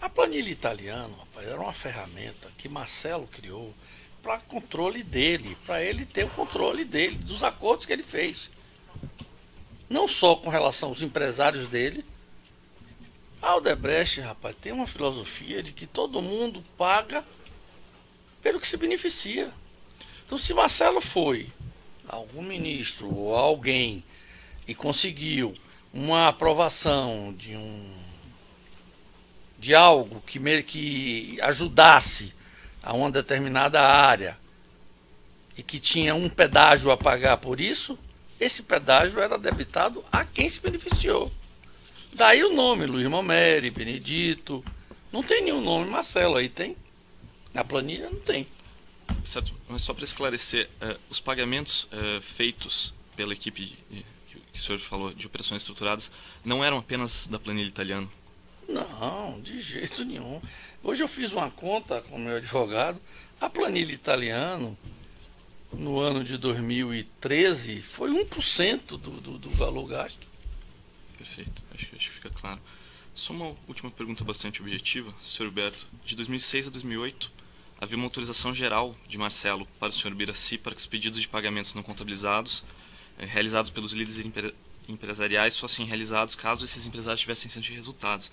A planilha italiana, rapaz, era uma ferramenta que Marcelo criou para controle dele, para ele ter o controle dele, dos acordos que ele fez. Não só com relação aos empresários dele. A Odebrecht, rapaz, tem uma filosofia de que todo mundo paga pelo que se beneficia. Então, se Marcelo foi algum ministro ou alguém e conseguiu uma aprovação de algo que ajudasse a uma determinada área e que tinha um pedágio a pagar por isso, esse pedágio era debitado a quem se beneficiou. Daí o nome, Luiz Mameri, Benedito, não tem nenhum nome Marcelo, aí tem. Na planilha não tem. Certo, mas só para esclarecer, os pagamentos feitos pela equipe que o senhor falou de operações estruturadas não eram apenas da planilha italiana? Não, de jeito nenhum. Hoje eu fiz uma conta com o meu advogado, a planilha italiana, no ano de 2013, foi 1% do valor gasto. Perfeito, acho que fica claro. Só uma última pergunta bastante objetiva, senhor Alberto. De 2006 a 2008, havia uma autorização geral de Marcelo para o senhor Ubiraci para que os pedidos de pagamentos não contabilizados, realizados pelos líderes empresariais, fossem realizados caso esses empresários tivessem ciência de resultados.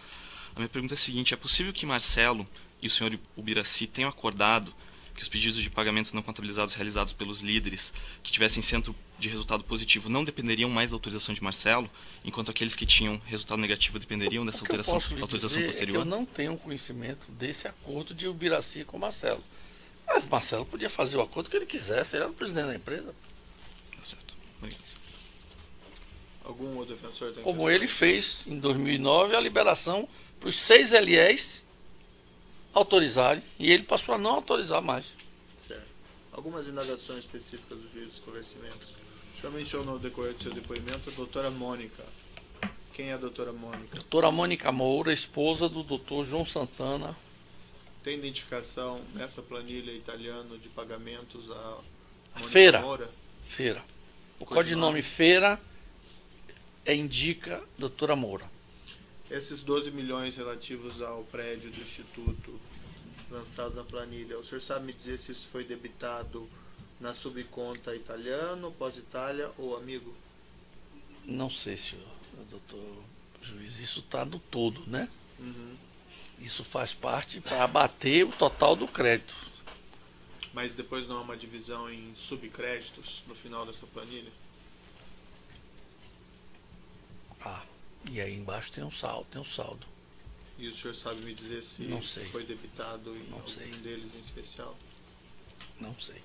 A minha pergunta é a seguinte: é possível que Marcelo e o senhor Ubiraci tenham acordado que os pedidos de pagamentos não contabilizados realizados pelos líderes que tivessem centro de resultado positivo não dependeriam mais da autorização de Marcelo, enquanto aqueles que tinham resultado negativo dependeriam dessa autorização posterior? Eu não tenho conhecimento desse acordo de Ubiraci com Marcelo. Mas Marcelo podia fazer o acordo que ele quisesse, ele era o presidente da empresa. Tá certo. Obrigado. Algum outro defensor tem Como ele fez em 2009 a liberação para os 6 LEs autorizarem, e ele passou a não autorizar mais. Certo. Algumas indagações específicas do juiz de esclarecimentos. O senhor mencionou no decorrer do seu depoimento a doutora Mônica. Quem é a doutora Mônica? Doutora Mônica Moura, esposa do doutor João Santana. Tem identificação nessa planilha italiana de pagamentos a Mônica Feira. Moura? Feira. O Codinome. codinome Feira indica doutora Moura. Esses 12 milhões relativos ao prédio do Instituto lançado na planilha, o senhor sabe me dizer se isso foi debitado na subconta italiano, pós-Itália ou amigo? Não sei, senhor, doutor juiz, isso está no todo, né? Uhum. Isso faz parte para abater o total do crédito. Mas depois não há uma divisão em subcréditos no final dessa planilha? E aí embaixo tem um saldo. E o senhor sabe me dizer se Não sei. foi debitado em Não algum sei. deles em especial? Não sei.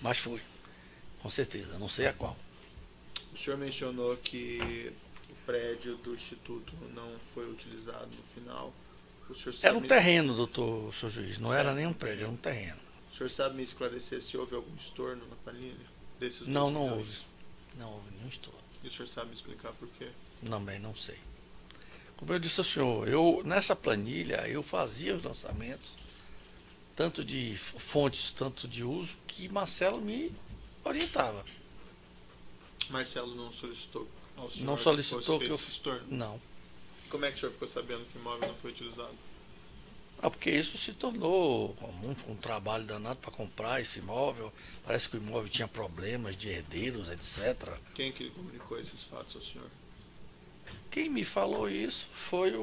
Mas foi. Com certeza. Não sei a qual. O senhor mencionou que o prédio do Instituto não foi utilizado no final. O senhor sabe Era um terreno, doutor, senhor juiz. Não Certo. era nem um prédio, era um terreno. O senhor sabe me esclarecer se houve algum estorno na planilha desses Não, 12 não milhões? houve. Não houve nenhum estouro. E o senhor sabe me explicar por quê? Também não sei. Como eu disse ao senhor, nessa planilha eu fazia os lançamentos, tanto de fontes, tanto de uso, que Marcelo me orientava. Comércio não solicitou ao senhor Não solicitou fosse que feito eu... esse estorno? Não. Como é que o senhor ficou sabendo que o imóvel não foi utilizado? Porque isso se tornou comum, foi um trabalho danado para comprar esse imóvel. Parece que o imóvel tinha problemas de herdeiros, etc. Quem que comunicou esses fatos ao senhor? Quem me falou isso foi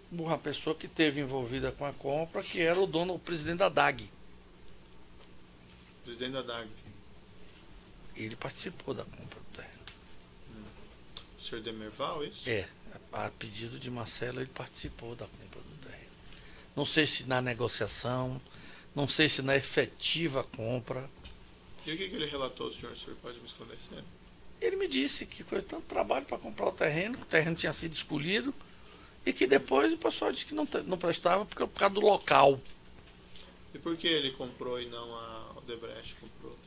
uma pessoa que esteve envolvida com a compra, que era o presidente da DAG. Presidente da DAG. Ele participou da compra do terreno. O senhor Demerval, isso? A pedido de Marcelo, ele participou da compra do terreno. Não sei se na negociação, não sei se na efetiva compra. E o que ele relatou ao senhor? O senhor pode me esclarecer? Ele me disse que foi tanto trabalho para comprar o terreno tinha sido escolhido, e que depois o pessoal disse que não prestava por causa do local. E por que ele comprou e não a Odebrecht comprou?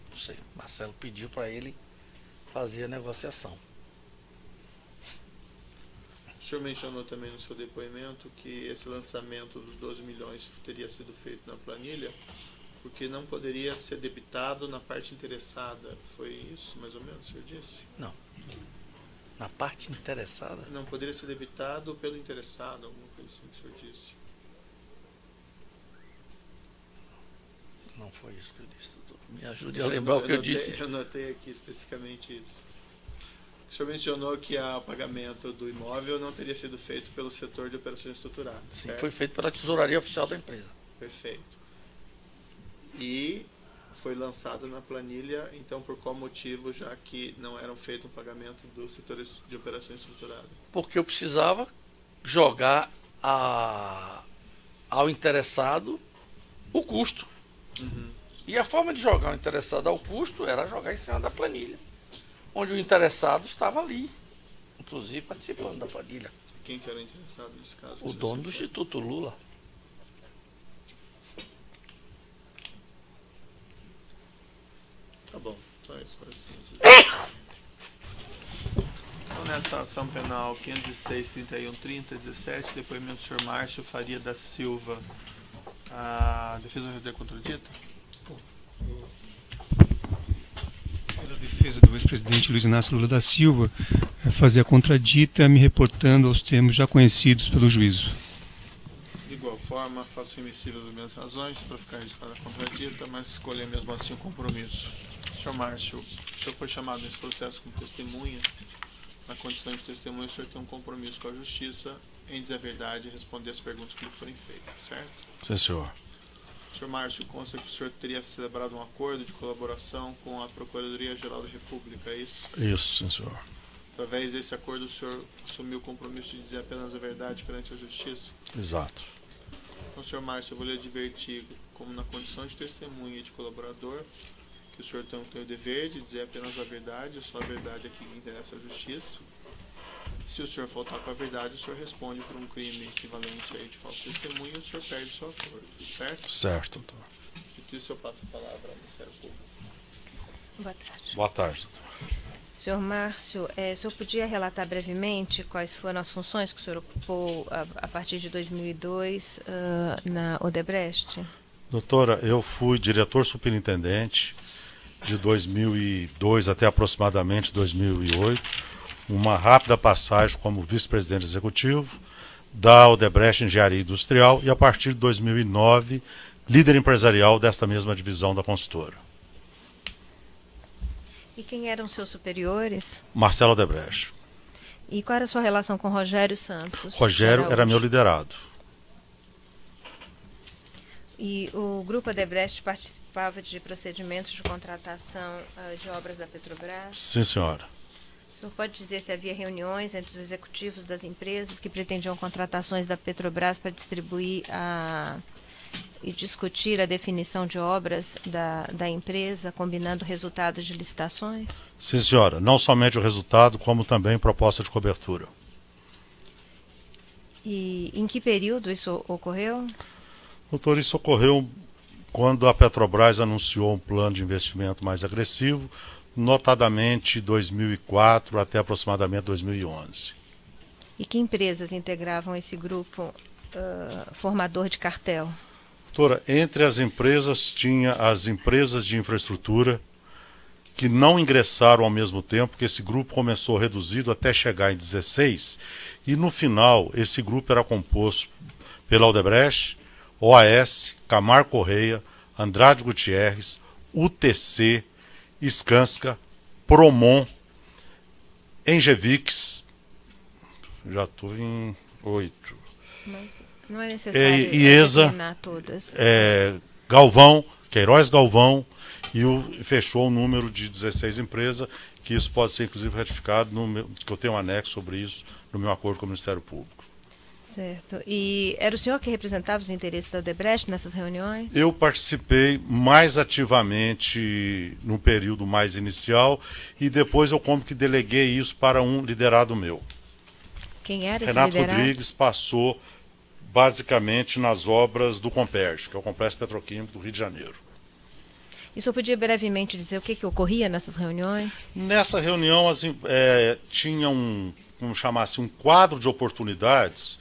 Não sei, Marcelo pediu para ele fazer a negociação. O senhor mencionou também no seu depoimento que esse lançamento dos 12 milhões teria sido feito na planilha porque não poderia ser debitado na parte interessada. Foi isso, mais ou menos, o senhor disse? Não. Na parte interessada? Não poderia ser debitado pelo interessado, alguma coisa assim que o senhor disse. Não foi isso que eu disse, doutor. Me ajude a lembrar o que eu disse. Eu notei aqui especificamente isso. O senhor mencionou que o pagamento do imóvel não teria sido feito pelo setor de operações estruturadas. Sim, certo? foi feito pela tesouraria oficial da empresa. Perfeito. E foi lançado na planilha, então por qual motivo, já que não eram feito um pagamento do setor de operações estruturadas? Porque eu precisava jogar ao interessado o custo. Uhum. E a forma de jogar o interessado ao custo era jogar em cima da planilha, onde o interessado estava ali, inclusive participando da planilha. Quem que era interessado nesse caso? O dono do Instituto Lula. Tá bom, só isso. Então, nessa ação penal 506-31-30-17, depoimento do senhor Márcio Faria da Silva, a defesa vai fazer contradita? Pela defesa do ex-presidente Luiz Inácio Lula da Silva, fazer a contradita, me reportando aos termos já conhecidos pelo juízo. De igual forma, faço remissíveis as mesmas razões para ficar registrada a contradita, mas escolher mesmo assim o compromisso. Senhor Márcio, o senhor foi chamado nesse processo como testemunha. Na condição de testemunha, o senhor tem um compromisso com a Justiça em dizer a verdade e responder as perguntas que lhe forem feitas, certo? Sim, senhor. Senhor Márcio, consta que o senhor teria celebrado um acordo de colaboração com a Procuradoria-Geral da República, é isso? Isso, sim, senhor. Através desse acordo, o senhor assumiu o compromisso de dizer apenas a verdade perante a Justiça? Exato. Então, senhor Márcio, eu vou lhe advertir, como na condição de testemunha e de colaborador, que o senhor tem o dever de dizer apenas a verdade, só a verdade aqui que interessa à Justiça. Se o senhor faltar com a verdade, o senhor responde por um crime equivalente aí de falso testemunho e o senhor perde seu acordo, certo? Certo, doutor. Dito isso, eu passo a palavra ao Ministério Público. Boa tarde. Boa tarde, doutor. Senhor Márcio, o senhor podia relatar brevemente quais foram as funções que o senhor ocupou a partir de 2002 na Odebrecht? Doutora, eu fui diretor superintendente de 2002 até aproximadamente 2008, uma rápida passagem como vice-presidente executivo da Odebrecht Engenharia Industrial e a partir de 2009, líder empresarial desta mesma divisão da consultora. E quem eram seus superiores? Marcelo Odebrecht. E qual era a sua relação com Rogério Santos? Rogério era meu liderado. E o Grupo Odebrecht participava de procedimentos de contratação de obras da Petrobras? Sim, senhora. O senhor pode dizer se havia reuniões entre os executivos das empresas que pretendiam contratações da Petrobras para distribuir e discutir a definição de obras da empresa, combinando resultados de licitações? Sim, senhora. Não somente o resultado, como também proposta de cobertura. E em que período isso ocorreu? Doutor, isso ocorreu quando a Petrobras anunciou um plano de investimento mais agressivo, notadamente 2004 até aproximadamente 2011. E que empresas integravam esse grupo formador de cartel? Doutora, entre as empresas tinha as empresas de infraestrutura que não ingressaram ao mesmo tempo, porque esse grupo começou reduzido até chegar em 16, e no final esse grupo era composto pela Odebrecht, OAS, Camargo Correia, Andrade Gutierrez, UTC, Skanska, Promon, Engevix, já estou em 8. Mas não é necessário IESA, determinar todas. Galvão, Queiroz Galvão, e fechou o número de 16 empresas, que isso pode ser inclusive ratificado, que eu tenho um anexo sobre isso no meu acordo com o Ministério Público. Certo. E era o senhor que representava os interesses da Odebrecht nessas reuniões? Eu participei mais ativamente no período mais inicial e depois eu como que deleguei isso para um liderado meu. Quem era esse Renato liderato? Rodrigues passou basicamente nas obras do Comperj, que é o Complexo Petroquímico do Rio de Janeiro. E o senhor podia brevemente dizer o que ocorria nessas reuniões? Nessa reunião tinha vamos chamar assim, um quadro de oportunidades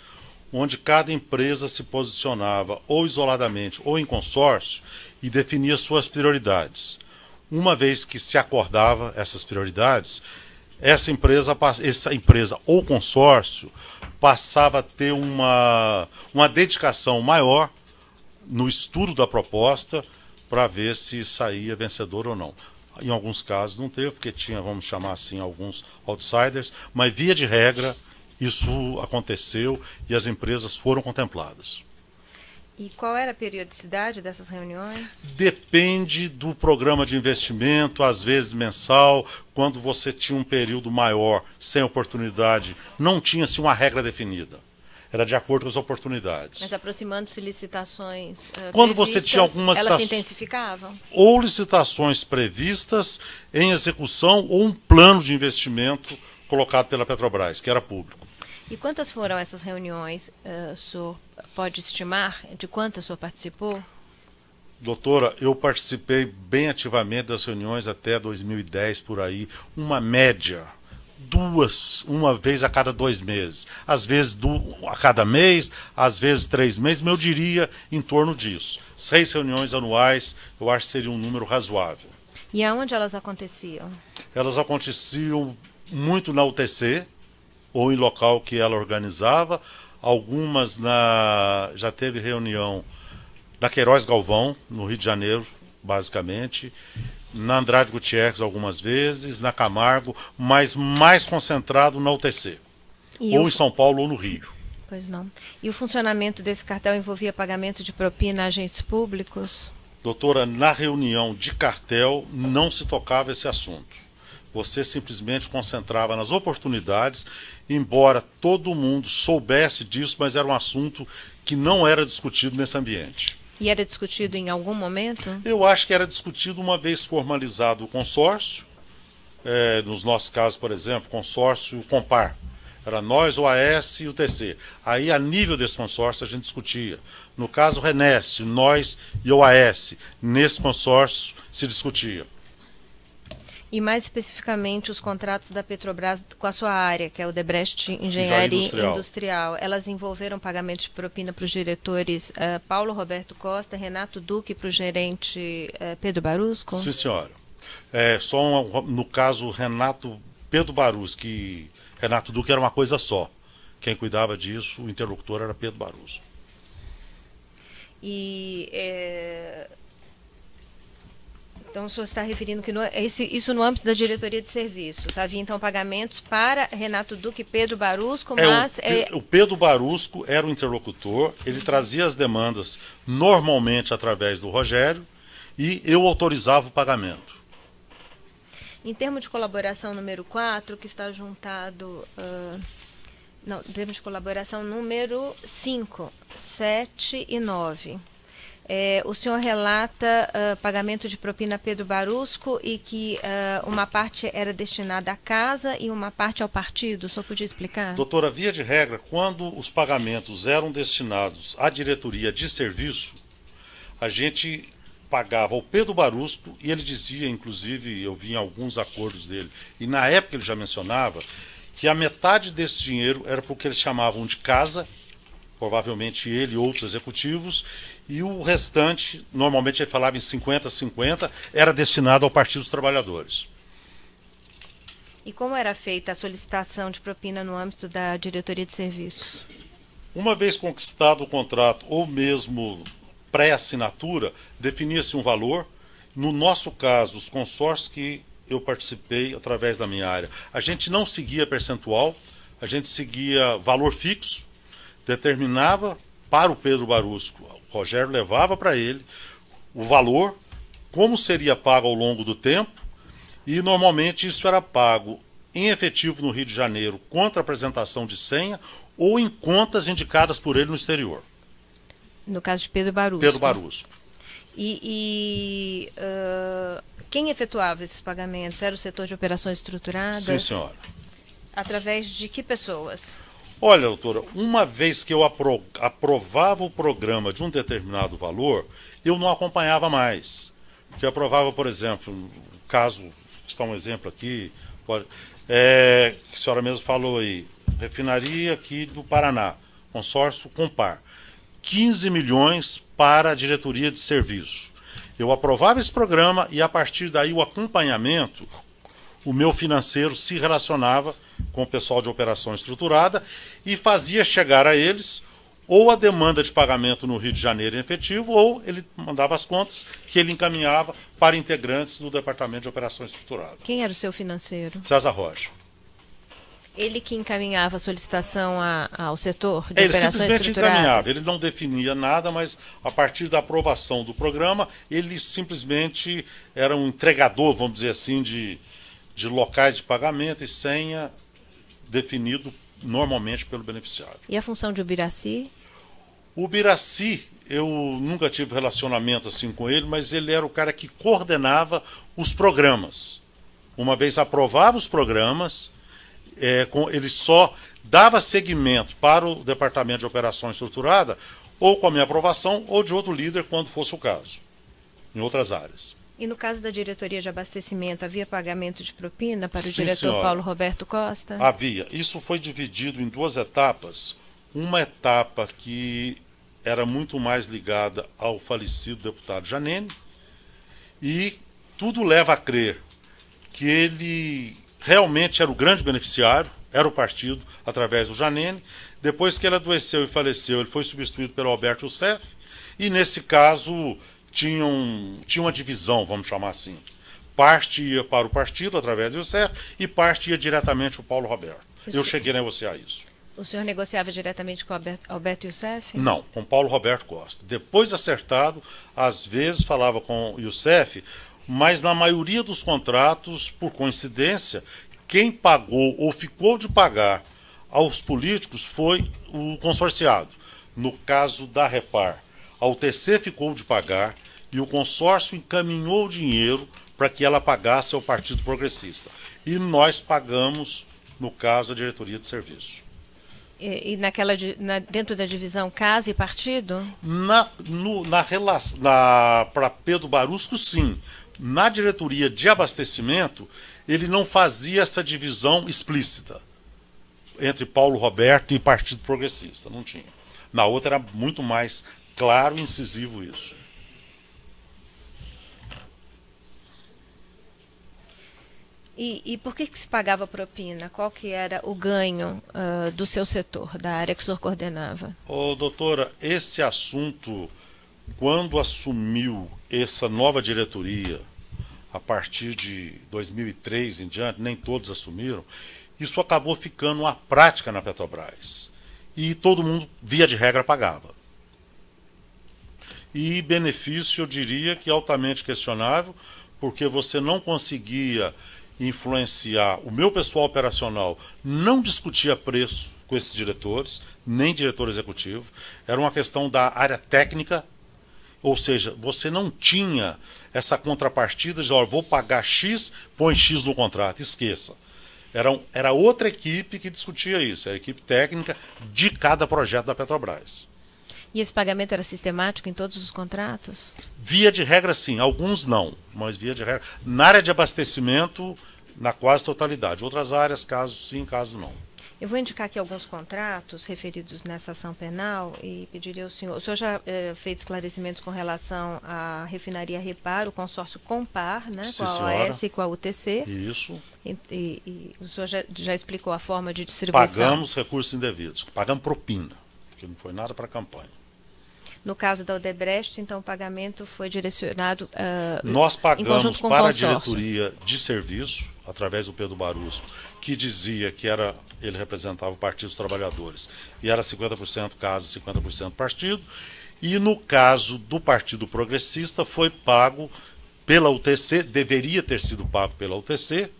onde cada empresa se posicionava ou isoladamente ou em consórcio e definia suas prioridades. Uma vez que se acordava essas prioridades, essa empresa ou consórcio passava a ter uma dedicação maior no estudo da proposta para ver se saía vencedor ou não. Em alguns casos não teve, porque tinha, vamos chamar assim, alguns outsiders, mas via de regra isso aconteceu e as empresas foram contempladas. E qual era a periodicidade dessas reuniões? Depende do programa de investimento, às vezes mensal, quando você tinha um período maior, sem oportunidade, não tinha-se uma regra definida. Era de acordo com as oportunidades. Mas aproximando-se licitações quando você tinha algumas elas se intensificavam? Ou licitações previstas em execução ou um plano de investimento colocado pela Petrobras, que era público. E quantas foram essas reuniões? O senhor pode estimar de quantas o senhor participou? Doutora, eu participei bem ativamente das reuniões até 2010, por aí, uma média, uma vez a cada 2 meses, às vezes a cada mês, às vezes 3 meses, mas eu diria em torno disso. 6 reuniões anuais, eu acho que seria um número razoável. E aonde elas aconteciam? Elas aconteciam muito na UTC, ou em local que ela organizava, algumas já teve reunião na Queiroz Galvão, no Rio de Janeiro, basicamente, na Andrade Gutierrez algumas vezes, na Camargo, mas mais concentrado na UTC, ou em São Paulo ou no Rio. Pois não. E o funcionamento desse cartel envolvia pagamento de propina a agentes públicos? Doutora, na reunião de cartel não se tocava esse assunto. Você simplesmente concentrava nas oportunidades, embora todo mundo soubesse disso, mas era um assunto que não era discutido nesse ambiente. E era discutido em algum momento? Eu acho que era discutido uma vez formalizado o consórcio. Nos nossos casos, por exemplo, consórcio Compar. Era nós, o AS e o TC. Aí, a nível desse consórcio, a gente discutia. No caso, Renest, nós e o AS. Nesse consórcio se discutia. E mais especificamente os contratos da Petrobras com a sua área, que é o Odebrecht Engenharia Industrial. Elas envolveram pagamento de propina para os diretores Paulo Roberto Costa, Renato Duque para o gerente Pedro Barusco? Sim, senhora. No caso, Pedro Barusco, que Renato Duque era uma coisa só. Quem cuidava disso, o interlocutor era Pedro Barusco. E... Então, o senhor está referindo que isso no âmbito da diretoria de serviços. Havia, então, pagamentos para Renato Duque e Pedro Barusco, mas... O Pedro Barusco era o interlocutor, ele trazia as demandas normalmente através do Rogério e eu autorizava o pagamento. Em termos de colaboração número 4, que está juntado... não, em termos de colaboração número 5, 7 e 9... o senhor relata pagamento de propina a Pedro Barusco e que uma parte era destinada à casa e uma parte ao partido. O senhor podia explicar? Doutora, via de regra, quando os pagamentos eram destinados à diretoria de serviço, a gente pagava ao Pedro Barusco e ele dizia, inclusive, eu vi em alguns acordos dele, e na época ele já mencionava, que a metade desse dinheiro era porque eles chamavam de casa, provavelmente ele e outros executivos, e o restante, normalmente ele falava em 50-50, era destinado ao Partido dos Trabalhadores. E como era feita a solicitação de propina no âmbito da diretoria de serviços? Uma vez conquistado o contrato, ou mesmo pré-assinatura, definia-se um valor. No nosso caso, os consórcios que eu participei através da minha área, a gente não seguia percentual, a gente seguia valor fixo, determinava para o Pedro Barusco, o Rogério levava para ele o valor, como seria pago ao longo do tempo, e normalmente isso era pago em efetivo no Rio de Janeiro contra apresentação de senha ou em contas indicadas por ele no exterior. No caso de Pedro Barusco. Pedro Barusco. Quem efetuava esses pagamentos? Era o setor de operações estruturadas? Sim, senhora. Através de que pessoas? Olha, doutora, uma vez que eu aprovava o programa de um determinado valor, eu não acompanhava mais. Porque aprovava, por exemplo, o caso, está um exemplo aqui, que a senhora mesmo falou aí, refinaria aqui do Paraná, consórcio Compar, 15 milhões para a diretoria de serviço. Eu aprovava esse programa e, a partir daí, o acompanhamento, o meu financeiro se relacionava com o pessoal de operação estruturada e fazia chegar a eles ou a demanda de pagamento no Rio de Janeiro em efetivo, ou ele mandava as contas que ele encaminhava para integrantes do Departamento de Operação Estruturada. Quem era o seu financeiro? César Rocha. Ele que encaminhava a solicitação ao setor de Ele operações simplesmente estruturadas? encaminhava, ele não definia nada, mas a partir da aprovação do programa, ele simplesmente era um entregador, vamos dizer assim, de locais de pagamento e senha definido normalmente pelo beneficiário. E a função de Ubiraci? O Ubiraci, eu nunca tive relacionamento assim com ele, mas ele era o cara que coordenava os programas. Uma vez aprovava os programas, ele só dava seguimento para o Departamento de Operação Estruturada, ou com a minha aprovação, ou de outro líder, quando fosse o caso, em outras áreas. E no caso da diretoria de abastecimento, havia pagamento de propina para o Sim, diretor senhora. Paulo Roberto Costa? Havia. Isso foi dividido em duas etapas. Uma etapa que era muito mais ligada ao falecido deputado Janene, e tudo leva a crer que ele realmente era o grande beneficiário, era o partido, através do Janene. Depois que ele adoeceu e faleceu, ele foi substituído pelo Alberto Youssef, e nesse caso tinha uma divisão, vamos chamar assim. Parte ia para o partido, através do Youssef, e parte ia diretamente para o Paulo Roberto. Eu cheguei a negociar isso. O senhor negociava diretamente com o Alberto Youssef? Não, com Paulo Roberto Costa. Depois de acertado, às vezes falava com o Youssef, mas na maioria dos contratos, por coincidência, quem pagou ou ficou de pagar aos políticos foi o consorciado. No caso da Repar, a UTC ficou de pagar e o consórcio encaminhou o dinheiro para que ela pagasse ao Partido Progressista. E nós pagamos, no caso, a diretoria de serviço. E dentro da divisão casa e partido? Para Pedro Barusco, sim. Na diretoria de abastecimento, ele não fazia essa divisão explícita entre Paulo Roberto e Partido Progressista. Não tinha. Na outra era muito mais claro e incisivo isso. E por que se pagava propina? Qual que era o ganho do seu setor, da área que o senhor coordenava? Doutora, esse assunto, quando assumiu essa nova diretoria, a partir de 2003 em diante, nem todos assumiram, isso acabou ficando uma prática na Petrobras. E todo mundo, via de regra, pagava. E benefício, eu diria que altamente questionável, porque você não conseguia influenciar o meu pessoal operacional, não discutia preço com esses diretores, nem diretor executivo, era uma questão da área técnica, ou seja, você não tinha essa contrapartida de, vou pagar X, põe X no contrato, esqueça. Era outra equipe que discutia isso, era a equipe técnica de cada projeto da Petrobras. E esse pagamento era sistemático em todos os contratos? Via de regra, sim. Alguns não, mas via de regra. Na área de abastecimento, na quase totalidade. Outras áreas, casos sim, casos não. Eu vou indicar aqui alguns contratos referidos nessa ação penal e pediria ao senhor... O senhor já fez esclarecimentos com relação à refinaria Repar, o consórcio Compar, né, Sim, com a OAS e com a UTC. Isso. E o senhor já explicou a forma de distribuição. Pagamos recursos indevidos, pagamos propina, porque não foi nada para a campanha. No caso da Odebrecht, então, o pagamento foi direcionado Nós pagamos com para a consórcio. diretoria de serviço, através do Pedro Barusco, que dizia que ele representava o Partido dos Trabalhadores, e era 50% casa, 50% partido. E no caso do Partido Progressista, foi pago pela UTC, deveria ter sido pago pela UTC,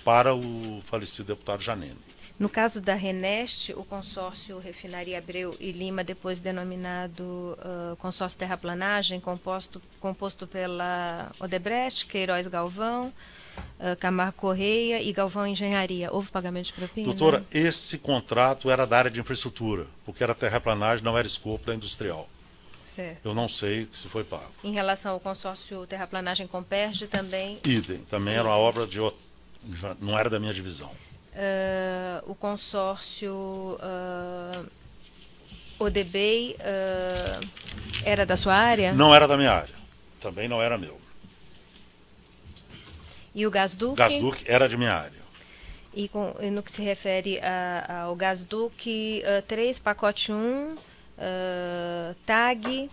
para o falecido deputado Janene. No caso da Reneste, o consórcio Refinaria Abreu e Lima, depois denominado consórcio Terraplanagem, composto pela Odebrecht, Queiroz Galvão, Camargo Correia e Galvão Engenharia. Houve pagamento de propina? Doutora, esse contrato era da área de infraestrutura, porque era terraplanagem, não era escopo da industrial. Certo. Eu não sei se foi pago. Em relação ao consórcio Terraplanagem Comperge também? Idem, também era uma obra de outra, não era da minha divisão. O consórcio ODB era da sua área? Não era da minha área, também não era meu. E o Gasduc? Gasduc era de minha área. E no que se refere ao Gasduc, 3, pacote 1, TAG,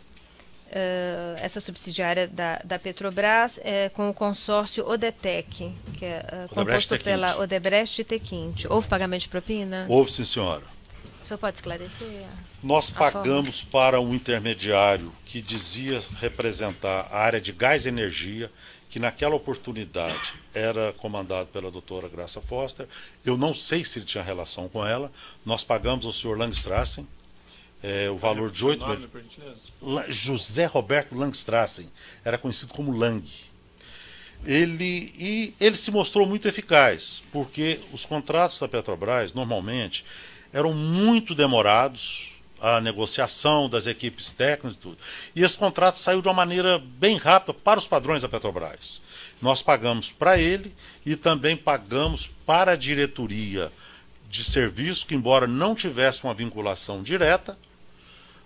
essa subsidiária da Petrobras, com o consórcio Odetec, que é composto pela Odebrecht e Tequinte. Houve pagamento de propina? Houve, sim, senhora. O senhor pode esclarecer? Nós pagamos para um intermediário que dizia representar a área de gás e energia, que naquela oportunidade era comandado pela doutora Graça Foster. Eu não sei se ele tinha relação com ela. Nós pagamos ao senhor Langstrassen o valor de 8 milhões. José Roberto Langstrassen, era conhecido como Lang. Ele se mostrou muito eficaz, porque os contratos da Petrobras, normalmente, eram muito demorados, a negociação das equipes técnicas e tudo. E esse contrato saiu de uma maneira bem rápida para os padrões da Petrobras. Nós pagamos para ele e também pagamos para a diretoria de serviço, que embora não tivesse uma vinculação direta,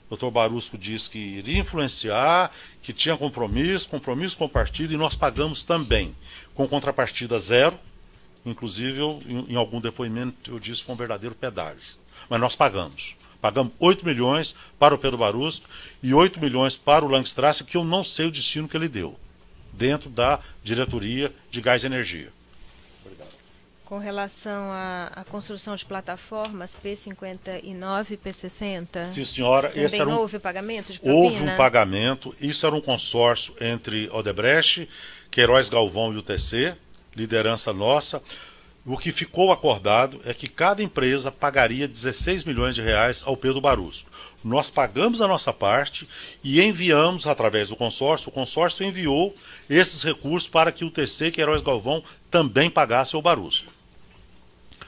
o Dr. Barusco disse que iria influenciar, que tinha compromisso com o partido, e nós pagamos também, com contrapartida zero. Inclusive, em algum depoimento eu disse que foi um verdadeiro pedágio. Mas nós pagamos. Pagamos 8 milhões para o Pedro Barusco e 8 milhões para o Langstrasse, que eu não sei o destino que ele deu, dentro da diretoria de gás e energia. Obrigado. Com relação à construção de plataformas P59 e P60? Sim, senhora. Também houve pagamento de propina? Houve um pagamento. Isso era um consórcio entre Odebrecht, Queiroz Galvão e UTC, liderança nossa. O que ficou acordado é que cada empresa pagaria 16 milhões de reais ao Pedro Barusco. Nós pagamos a nossa parte e enviamos através do consórcio. O consórcio enviou esses recursos para que o UTC e Queiroz Galvão também pagassem ao Barusco.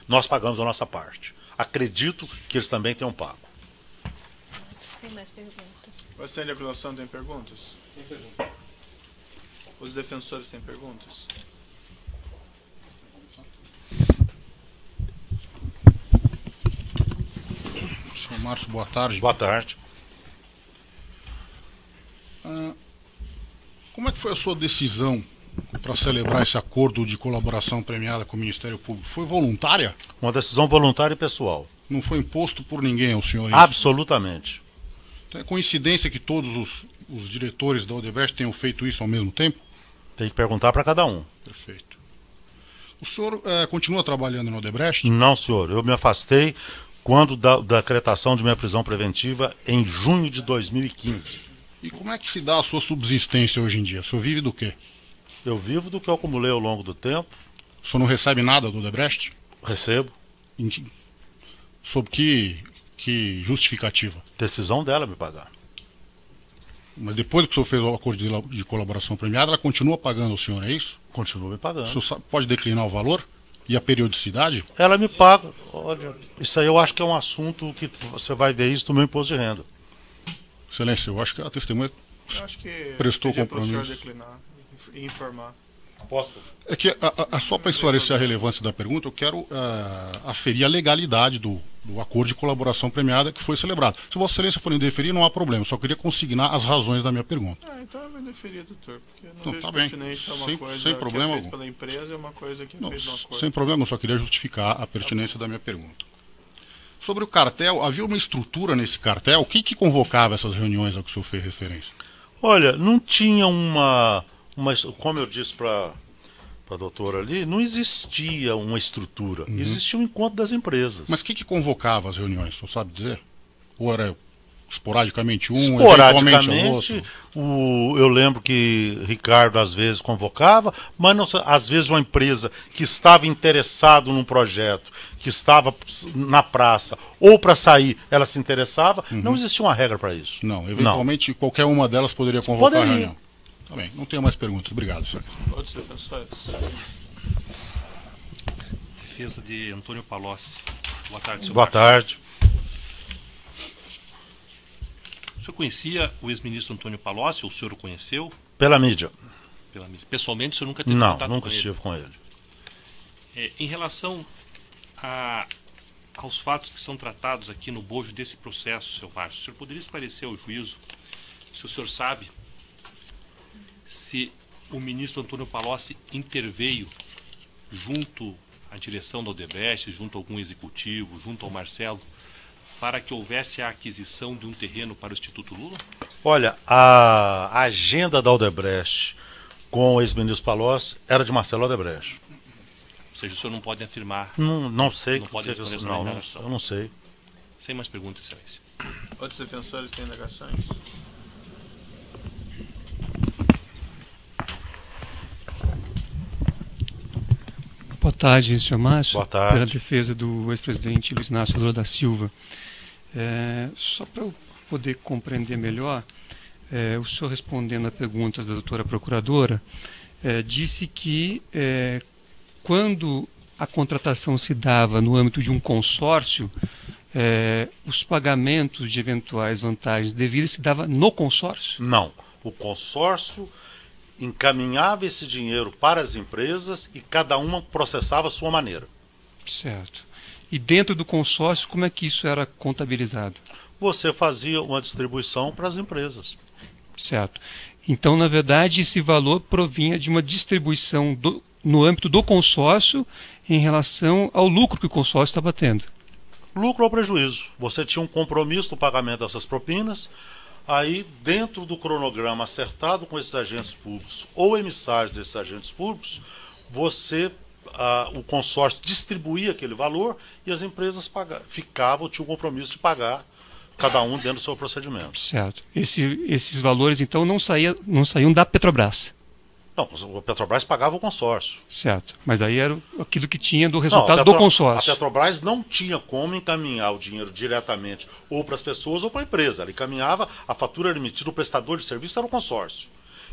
Nós pagamos a nossa parte. Acredito que eles também tenham pago. Sem mais perguntas. O assento de acusação tem perguntas? Tem perguntas. Os defensores têm perguntas? Senhor Márcio, boa tarde. Boa tarde. Como é que foi a sua decisão para celebrar esse acordo de colaboração premiada com o Ministério Público? Foi voluntária? Uma decisão voluntária e pessoal. Não foi imposto por ninguém ao senhor? Absolutamente. Então, é coincidência que todos os diretores da Odebrecht tenham feito isso ao mesmo tempo? Tem que perguntar para cada um. Perfeito. O senhor continua trabalhando na Odebrecht? Não, senhor. Eu me afastei quando da decretação de minha prisão preventiva em junho de 2015. E como é que se dá a sua subsistência hoje em dia? O senhor vive do quê? Eu vivo do que eu acumulei ao longo do tempo. O senhor não recebe nada do Odebrecht? Recebo. Sob que justificativa? Decisão dela me pagar. Mas depois que o senhor fez o acordo de colaboração premiada, ela continua pagando o senhor, é isso? Continua me pagando. O senhor pode declinar o valor? E a periodicidade? Ela me paga. Olha, isso aí eu acho que é um assunto que você vai ver isso no meu imposto de renda. Excelência, eu acho que a testemunha prestou compromisso. Declinar e informar. Posso? É que, só para esclarecer a relevância da pergunta, eu quero aferir a legalidade do acordo de colaboração premiada que foi celebrado. Se Vossa Excelência for indeferir, não há problema. Eu só queria consignar as razões da minha pergunta. Então eu vou indeferir, doutor. Porque não então, vejo tá bem. pertinência a uma coisa Sem problema que é algum. feita pela empresa é uma coisa que é feita no acordo. Sem problema, eu só queria justificar a pertinência da minha pergunta. Sobre o cartel, havia uma estrutura nesse cartel? O que convocava essas reuniões a que o senhor fez referência? Olha, não tinha uma como eu disse para a doutora ali, não existia uma estrutura. Existia um encontro das empresas. Mas o que convocava as reuniões, o senhor sabe dizer? Ou era esporadicamente esporadicamente, eu lembro que Ricardo às vezes convocava, mas não, às vezes uma empresa que estava interessado num projeto, que estava na praça, ou para sair, ela se interessava, não existia uma regra para isso. Não, eventualmente qualquer uma delas poderia convocar a reunião. Tá bem, não tenho mais perguntas. Obrigado, senhor. Outros defensores? defesa de Antônio Palocci. Boa tarde, senhor. Boa tarde. O senhor conhecia o ex-ministro Antônio Palocci, ou o senhor o conheceu? Pela mídia. Pessoalmente, o senhor nunca teve Não, contato nunca com ele? estive com ele. Em relação aos fatos que são tratados aqui no bojo desse processo, seu Márcio, o senhor poderia esclarecer ao juízo se o senhor sabe se o ministro Antônio Palocci interveio junto à direção da Odebrecht, junto a algum executivo, junto ao Marcelo, para que houvesse a aquisição de um terreno para o Instituto Lula? Olha, a agenda da Odebrecht com o ex-ministro Palocci era de Marcelo Odebrecht. Ou seja, o senhor não pode afirmar. Não sei. Não pode responder essa não, indagação. eu não sei. Sem mais perguntas, excelência. Outros defensores têm indagações? Boa tarde, senhor Márcio. Boa tarde. Pela defesa do ex-presidente Luiz Inácio Lula da Silva. Só para eu poder compreender melhor, o senhor respondendo a perguntas da doutora procuradora, disse que quando a contratação se dava no âmbito de um consórcio, os pagamentos de eventuais vantagens devidas se dava no consórcio? Não. O consórcio encaminhava esse dinheiro para as empresas e cada uma processava a sua maneira. Certo. E dentro do consórcio, como é que isso era contabilizado? Você fazia uma distribuição para as empresas. Certo. Então, na verdade, esse valor provinha de uma distribuição no âmbito do consórcio em relação ao lucro que o consórcio estava tendo. Lucro ou prejuízo. Você tinha um compromisso no pagamento dessas propinas, aí dentro do cronograma acertado com esses agentes públicos ou emissários desses agentes públicos, o consórcio distribuía aquele valor e as empresas tinham o compromisso de pagar cada um dentro do seu procedimento. Certo. Esses valores, então, não saíam da Petrobras. Não, a Petrobras pagava o consórcio. Certo. Mas aí era aquilo que tinha do resultado do consórcio. A Petrobras não tinha como encaminhar o dinheiro diretamente ou para as pessoas ou para a empresa. Ela encaminhava, a fatura era emitida, o prestador de serviço era o consórcio.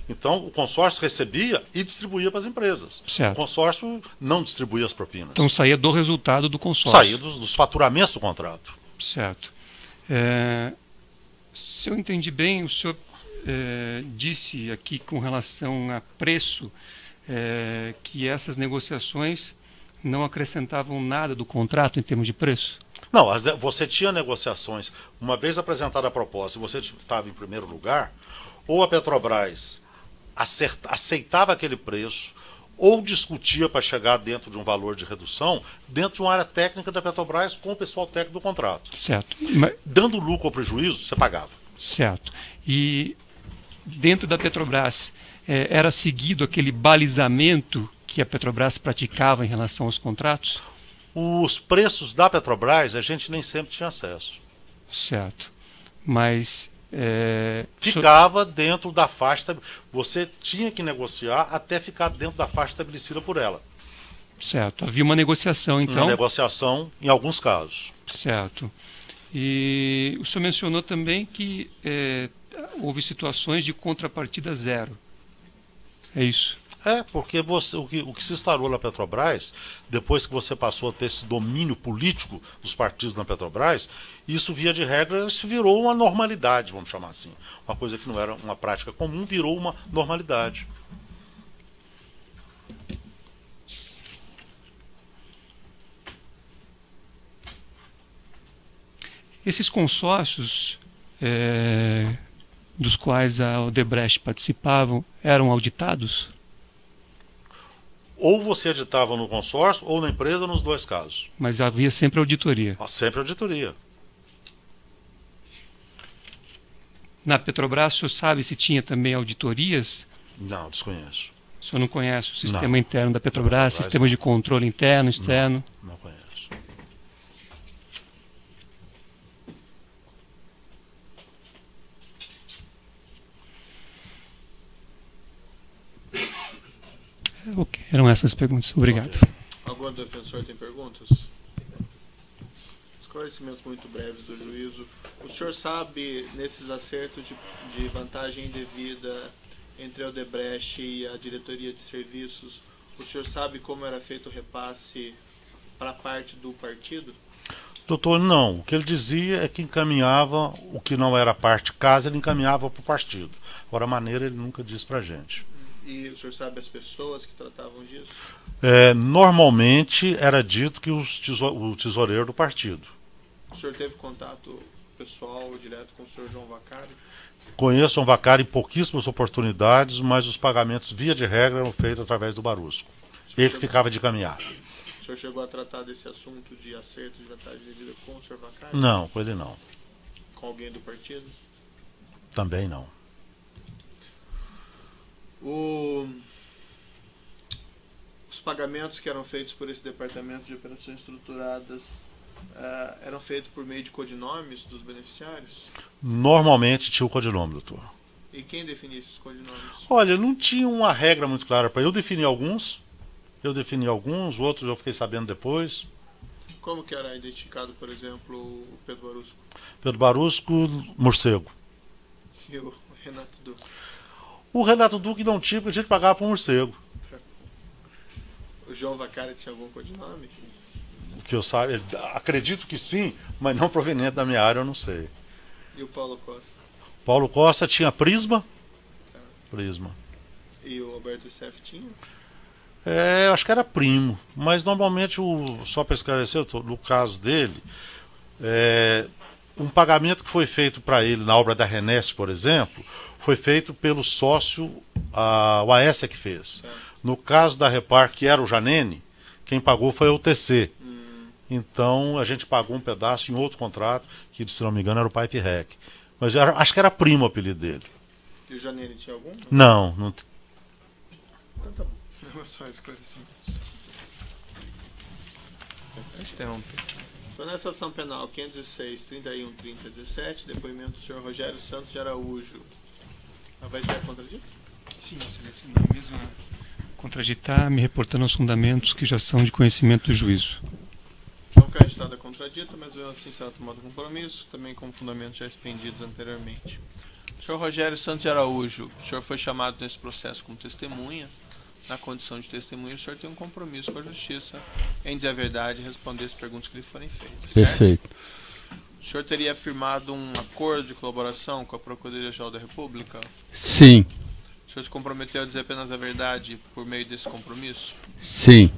Então, o consórcio recebia e distribuía para as empresas. Certo. O consórcio não distribuía as propinas. Então, saía do resultado do consórcio. Saía dos faturamentos do contrato. Certo. Se eu entendi bem, o senhor disse aqui com relação a preço que essas negociações não acrescentavam nada do contrato em termos de preço? Não, você tinha negociações. Uma vez apresentada a proposta, você estava em primeiro lugar, ou a Petrobras aceitava aquele preço, ou discutia para chegar dentro de um valor de redução, dentro de uma área técnica da Petrobras com o pessoal técnico do contrato. Certo. Dando lucro ou prejuízo, você pagava. Certo. E dentro da Petrobras, era seguido aquele balizamento que a Petrobras praticava em relação aos contratos? Os preços da Petrobras a gente nem sempre tinha acesso. Certo. Mas ficava dentro da faixa. Você tinha que negociar até ficar dentro da faixa estabelecida por ela. Certo. Havia uma negociação, então. Uma negociação em alguns casos. Certo. E o senhor mencionou também que houve situações de contrapartida zero. É isso? Porque o que se instalou na Petrobras, depois que você passou a ter esse domínio político dos partidos na Petrobras, isso, via de regra, isso virou uma normalidade, vamos chamar assim. Uma coisa que não era uma prática comum, virou uma normalidade. Esses consórcios dos quais a Odebrecht participavam eram auditados? Ou você auditava no consórcio ou na empresa, nos dois casos. Mas havia sempre auditoria? Sempre auditoria. Na Petrobras, o senhor sabe se tinha também auditorias? Não, desconheço. O senhor não conhece o sistema interno da Petrobras, sistema de controle interno, externo? Não conheço. Ok, eram essas as perguntas. Obrigado. Algum defensor tem perguntas? Esclarecimentos muito breves do juízo. O senhor sabe, nesses acertos de vantagem indevida entre a Odebrecht e a diretoria de serviços, o senhor sabe como era feito o repasse para parte do partido? Doutor, não. O que ele dizia é que encaminhava o que não era parte casa, ele encaminhava para o partido. Agora, a maneira ele nunca disse para a gente. E o senhor sabe as pessoas que tratavam disso? Normalmente era dito que o tesoureiro do partido. O senhor teve contato pessoal direto com o senhor João Vacari? Conheço o Vacari em pouquíssimas oportunidades, mas os pagamentos, via de regra, eram feitos através do Barusco. Ele que ficava de caminhar. O senhor chegou a tratar desse assunto de acerto de vantagem devida com o senhor Vacari? Não, com ele não. Com alguém do partido? Também não. Os pagamentos que eram feitos por esse departamento de operações estruturadas eram feitos por meio de codinomes dos beneficiários? Normalmente tinha o codinome, doutor. E quem definia esses codinomes? Olha, não tinha uma regra muito clara para eu defini alguns, outros eu fiquei sabendo depois. Como que era identificado, por exemplo, o Pedro Barusco? Pedro Barusco, morcego. E o Renato Duque? O Renato Duque não tinha, porque a gente pagava para um morcego. O João Vacari tinha algum codinome? Que eu saiba, acredito que sim, mas não proveniente da minha área, eu não sei. E o Paulo Costa? Paulo Costa tinha Prisma. Prisma. E o Alberto Youssef tinha? Acho que era primo, mas normalmente, só para esclarecer, no caso dele, um pagamento que foi feito para ele na obra da Reneste, por exemplo, foi feito pelo sócio, o Aécia que fez. No caso da Repar, que era o Janene, quem pagou foi o TC. Então a gente pagou um pedaço em outro contrato, que se não me engano era o Pipe Rec. Mas acho que era primo o apelido dele. E o Janene tinha algum? Não. Então tá bom. Não é só esclarecimento. Foi nessa ação penal 506, 31, 30, 17, depoimento do senhor Rogério Santos de Araújo. Vai ter contradito? Sim, excelência, mesmo contraditar, me reportando aos fundamentos que já são de conhecimento do juízo. Não ficar registrada contradita, mas mesmo assim será tomado compromisso, também com fundamentos já expendidos anteriormente. Senhor Rogério Santos de Araújo, o senhor foi chamado nesse processo como testemunha. Na condição de testemunha, o senhor tem um compromisso com a justiça em dizer a verdade e responder as perguntas que lhe forem feitas. Perfeito. Certo? O senhor teria firmado um acordo de colaboração com a Procuradoria-Geral da República? Sim. O senhor se comprometeu a dizer apenas a verdade por meio desse compromisso? Sim.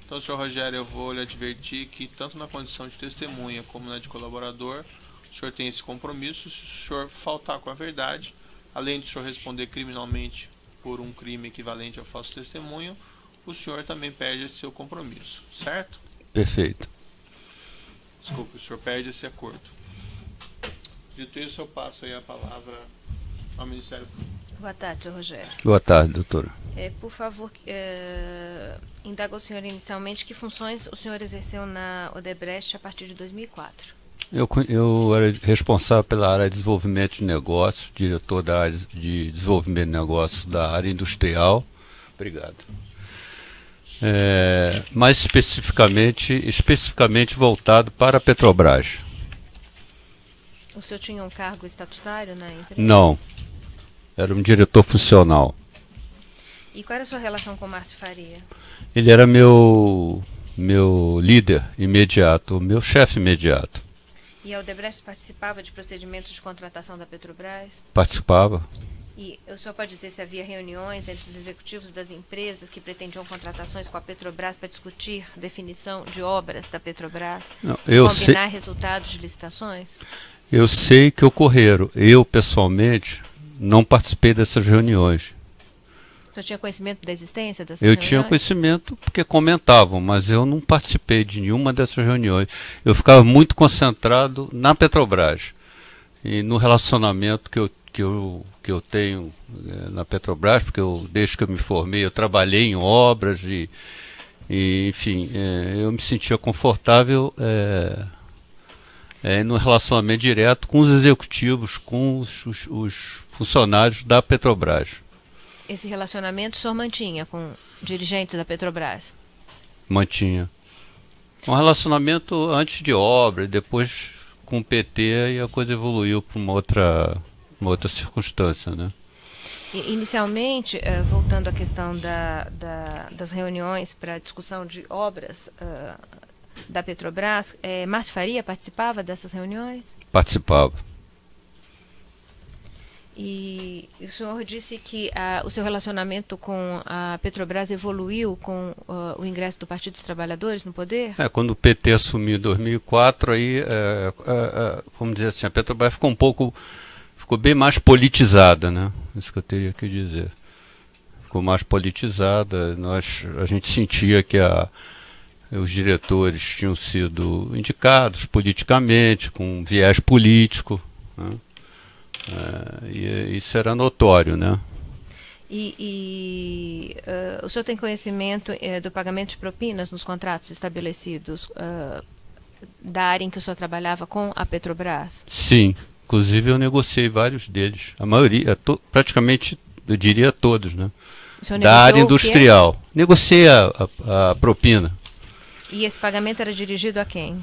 Então, senhor Rogério, eu vou lhe advertir que tanto na condição de testemunha como na de colaborador, o senhor tem esse compromisso. Se o senhor faltar com a verdade, além de o senhor responder criminalmente por um crime equivalente ao falso testemunho, o senhor também perde esse seu compromisso, certo? Perfeito. Desculpe, o senhor perde esse acordo. Dito isso, eu passo aí a palavra ao Ministério Público. Boa tarde, senhor Rogério. Boa tarde, doutora. Por favor, indaga o senhor inicialmente que funções o senhor exerceu na Odebrecht a partir de 2004. Eu era responsável pela área de desenvolvimento de negócios, diretor da área de desenvolvimento de negócios da área industrial. Obrigado. Mais especificamente voltado para a Petrobras. O senhor tinha um cargo estatutário na empresa? Não. Era um diretor funcional. E qual era a sua relação com o Márcio Faria? Ele era meu líder imediato, meu chefe imediato. E a Odebrecht participava de procedimentos de contratação da Petrobras? Participava. E o senhor pode dizer se havia reuniões entre os executivos das empresas que pretendiam contratações com a Petrobras para discutir definição de obras da Petrobras? Não, combinar resultados de licitações? Eu sei que ocorreram. Eu, pessoalmente, não participei dessas reuniões. O senhor tinha conhecimento da existência dessas reuniões? Eu tinha conhecimento porque comentavam, mas eu não participei de nenhuma dessas reuniões. Eu ficava muito concentrado na Petrobras e no relacionamento que eu tenho na Petrobras, porque desde que eu me formei, eu trabalhei em obras e enfim, eu me sentia confortável no relacionamento direto com os executivos, com os funcionários da Petrobras. Esse relacionamento o senhor mantinha com dirigentes da Petrobras? Mantinha. Um relacionamento antes de obra, depois com o PT, e a coisa evoluiu para uma outra circunstância, né? Inicialmente, voltando à questão das reuniões para discussão de obras da Petrobras, Márcio Faria participava dessas reuniões? Participava. E o senhor disse que o seu relacionamento com a Petrobras evoluiu com o ingresso do Partido dos Trabalhadores no poder? Quando o PT assumiu em 2004, aí, vamos dizer assim, a Petrobras ficou bem mais politizada, né? Isso que eu teria que dizer. Ficou mais politizada. A gente sentia que os diretores tinham sido indicados politicamente, com viés político, né? E isso era notório, né? O senhor tem conhecimento do pagamento de propinas nos contratos estabelecidos da área em que o senhor trabalhava com a Petrobras? Sim, inclusive eu negociei vários deles, a maioria, praticamente, eu diria todos, né? Da área industrial. Negociei a propina. E esse pagamento era dirigido a quem?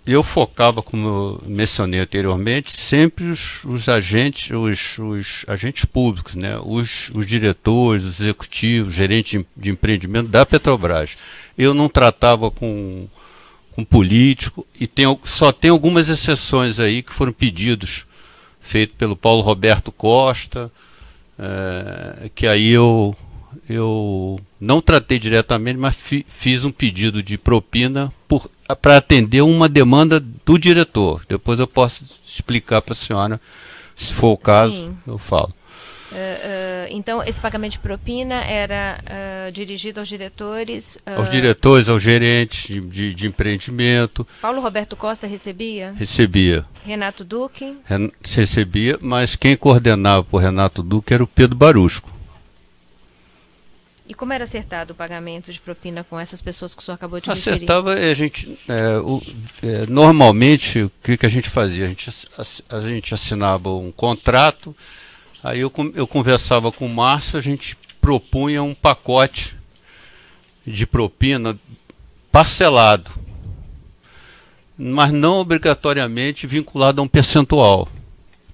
Eu focava, como eu mencionei anteriormente, sempre os agentes públicos, né? Os diretores, os executivos, gerentes de empreendimento da Petrobras. Eu não tratava com político, e só tem algumas exceções aí que foram pedidos, feitos pelo Paulo Roberto Costa, que aí eu não tratei diretamente, mas fiz um pedido de propina para atender uma demanda do diretor. Depois eu posso explicar para a senhora, se for o caso. Sim. Eu falo. Então, esse pagamento de propina era dirigido aos diretores? Aos diretores, aos gerentes de empreendimento. Paulo Roberto Costa recebia? Recebia. Renato Duque? Recebia, mas quem coordenava por Renato Duque era o Pedro Barusco. E como era acertado o pagamento de propina com essas pessoas que o senhor acabou de referir? Acertava, normalmente, o que a gente fazia? A gente assinava um contrato, aí eu conversava com o Márcio, a gente propunha um pacote de propina parcelado, mas não obrigatoriamente vinculado a um percentual.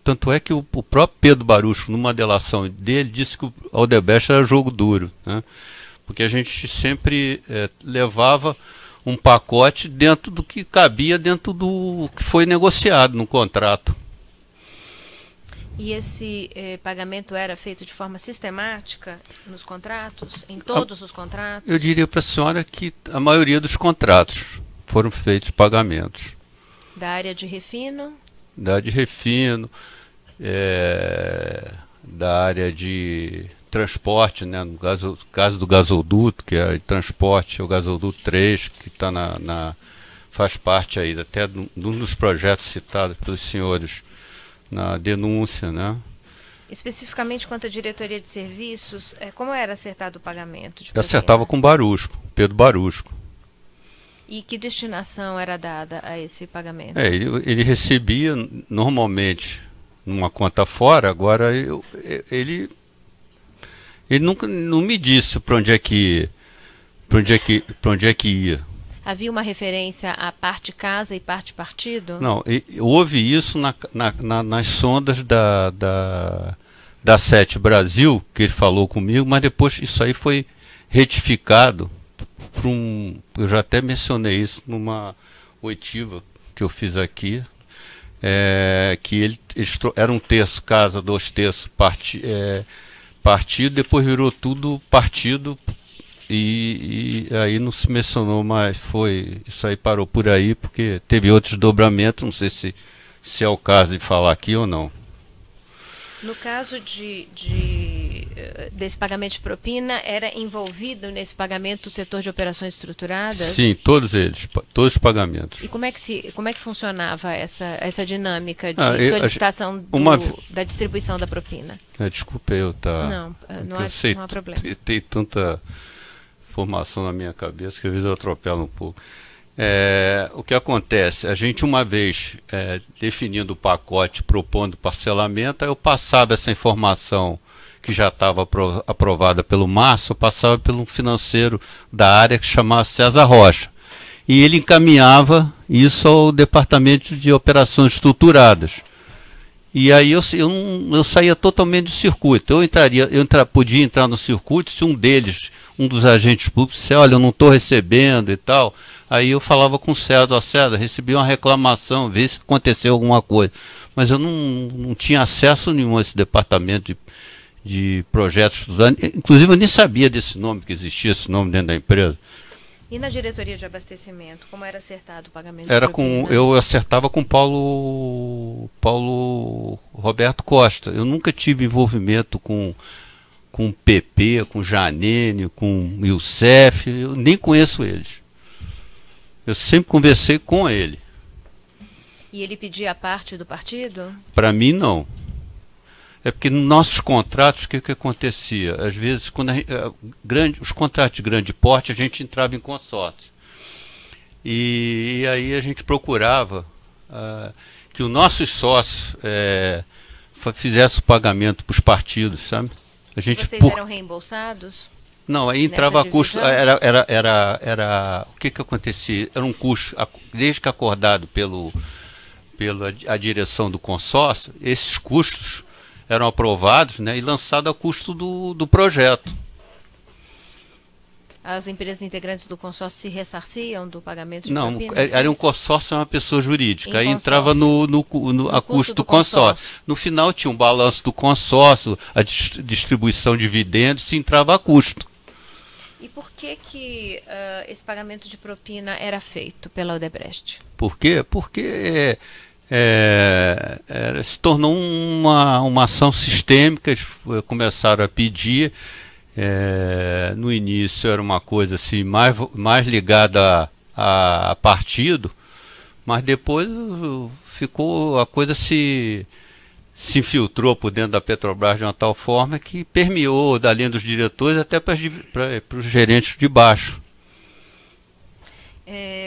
Tanto é que o próprio Pedro Barusco, numa delação dele, disse que o Odebrecht era jogo duro, né? Porque a gente sempre levava um pacote dentro do que cabia, dentro do que foi negociado no contrato. E esse pagamento era feito de forma sistemática nos contratos, em todos os contratos? Eu diria para a senhora que a maioria dos contratos foram feitos pagamentos. Da área de refino? Da área de refino, da área de transporte, né? No caso do gasoduto, que é de transporte, é o gasoduto 3, que faz parte aí até de um dos projetos citados pelos senhores na denúncia, né? Especificamente quanto à diretoria de serviços, como era acertado o pagamento? Eu acertava com Barusco, Pedro Barusco. E que destinação era dada a esse pagamento? Ele recebia normalmente numa conta fora, agora ele nunca não me disse para onde é que ia. Havia uma referência a parte casa e parte partido? Não, houve isso nas sondas da Sete Brasil, que ele falou comigo, mas depois isso aí foi retificado. Eu já até mencionei isso numa oitiva que eu fiz aqui, que era um terço casa, 2 terços partido, depois virou tudo partido, e aí não se mencionou mais, isso aí parou por aí, porque teve outros dobramentos, não sei se é o caso de falar aqui ou não. No caso desse pagamento de propina, era envolvido nesse pagamento o setor de operações estruturadas? Sim, todos os pagamentos. E como é que funcionava essa dinâmica de solicitação da distribuição da propina? Desculpe eu estar... Não há problema. Tem tanta informação na minha cabeça que às vezes eu atropelo um pouco. O que acontece? A gente, uma vez definindo o pacote, propondo parcelamento, aí eu passava essa informação que já estava aprovada pelo Márcio, eu passava pelo financeiro da área que chamava César Rocha. E ele encaminhava isso ao Departamento de Operações Estruturadas. E aí eu saía totalmente do circuito. Podia entrar no circuito se um dos agentes públicos, disse, olha, eu não estou recebendo e tal. Aí eu falava com o César, César, recebi uma reclamação, vê se aconteceu alguma coisa. Mas eu não tinha acesso nenhum a esse departamento de projetos estudantes. Inclusive eu nem sabia desse nome, que existia esse nome dentro da empresa. E na diretoria de abastecimento, como era acertado o pagamento? Eu acertava com Paulo Roberto Costa. Eu nunca tive envolvimento com PP, com Janene, com Youssef, eu nem conheço eles. Eu sempre conversei com ele. E ele pedia a parte do partido? Para mim, não. É porque nos nossos contratos, o que acontecia? Às vezes, quando os contratos de grande porte, a gente entrava em consórcio. E aí a gente procurava que os nossos sócios fizessem o pagamento para os partidos, sabe? Vocês eram reembolsados? Não, aí entrava a custo. O que acontecia? Era um custo, desde que acordado pela direção do consórcio, esses custos eram aprovados, né, e lançados a custo do projeto. As empresas integrantes do consórcio se ressarciam do pagamento de Não, propinas? era um consórcio, uma pessoa jurídica. Aí consórcio. Entrava a custo do consórcio. No final tinha um balanço do consórcio, a distribuição de dividendos, se entrava a custo. E por que esse pagamento de propina era feito pela Odebrecht? Por quê? Porque se tornou uma ação sistêmica, eles começaram a pedir. No início era uma coisa assim, mais ligada a partido, mas depois a coisa se infiltrou por dentro da Petrobras de uma tal forma que permeou da linha dos diretores até para os gerentes de baixo.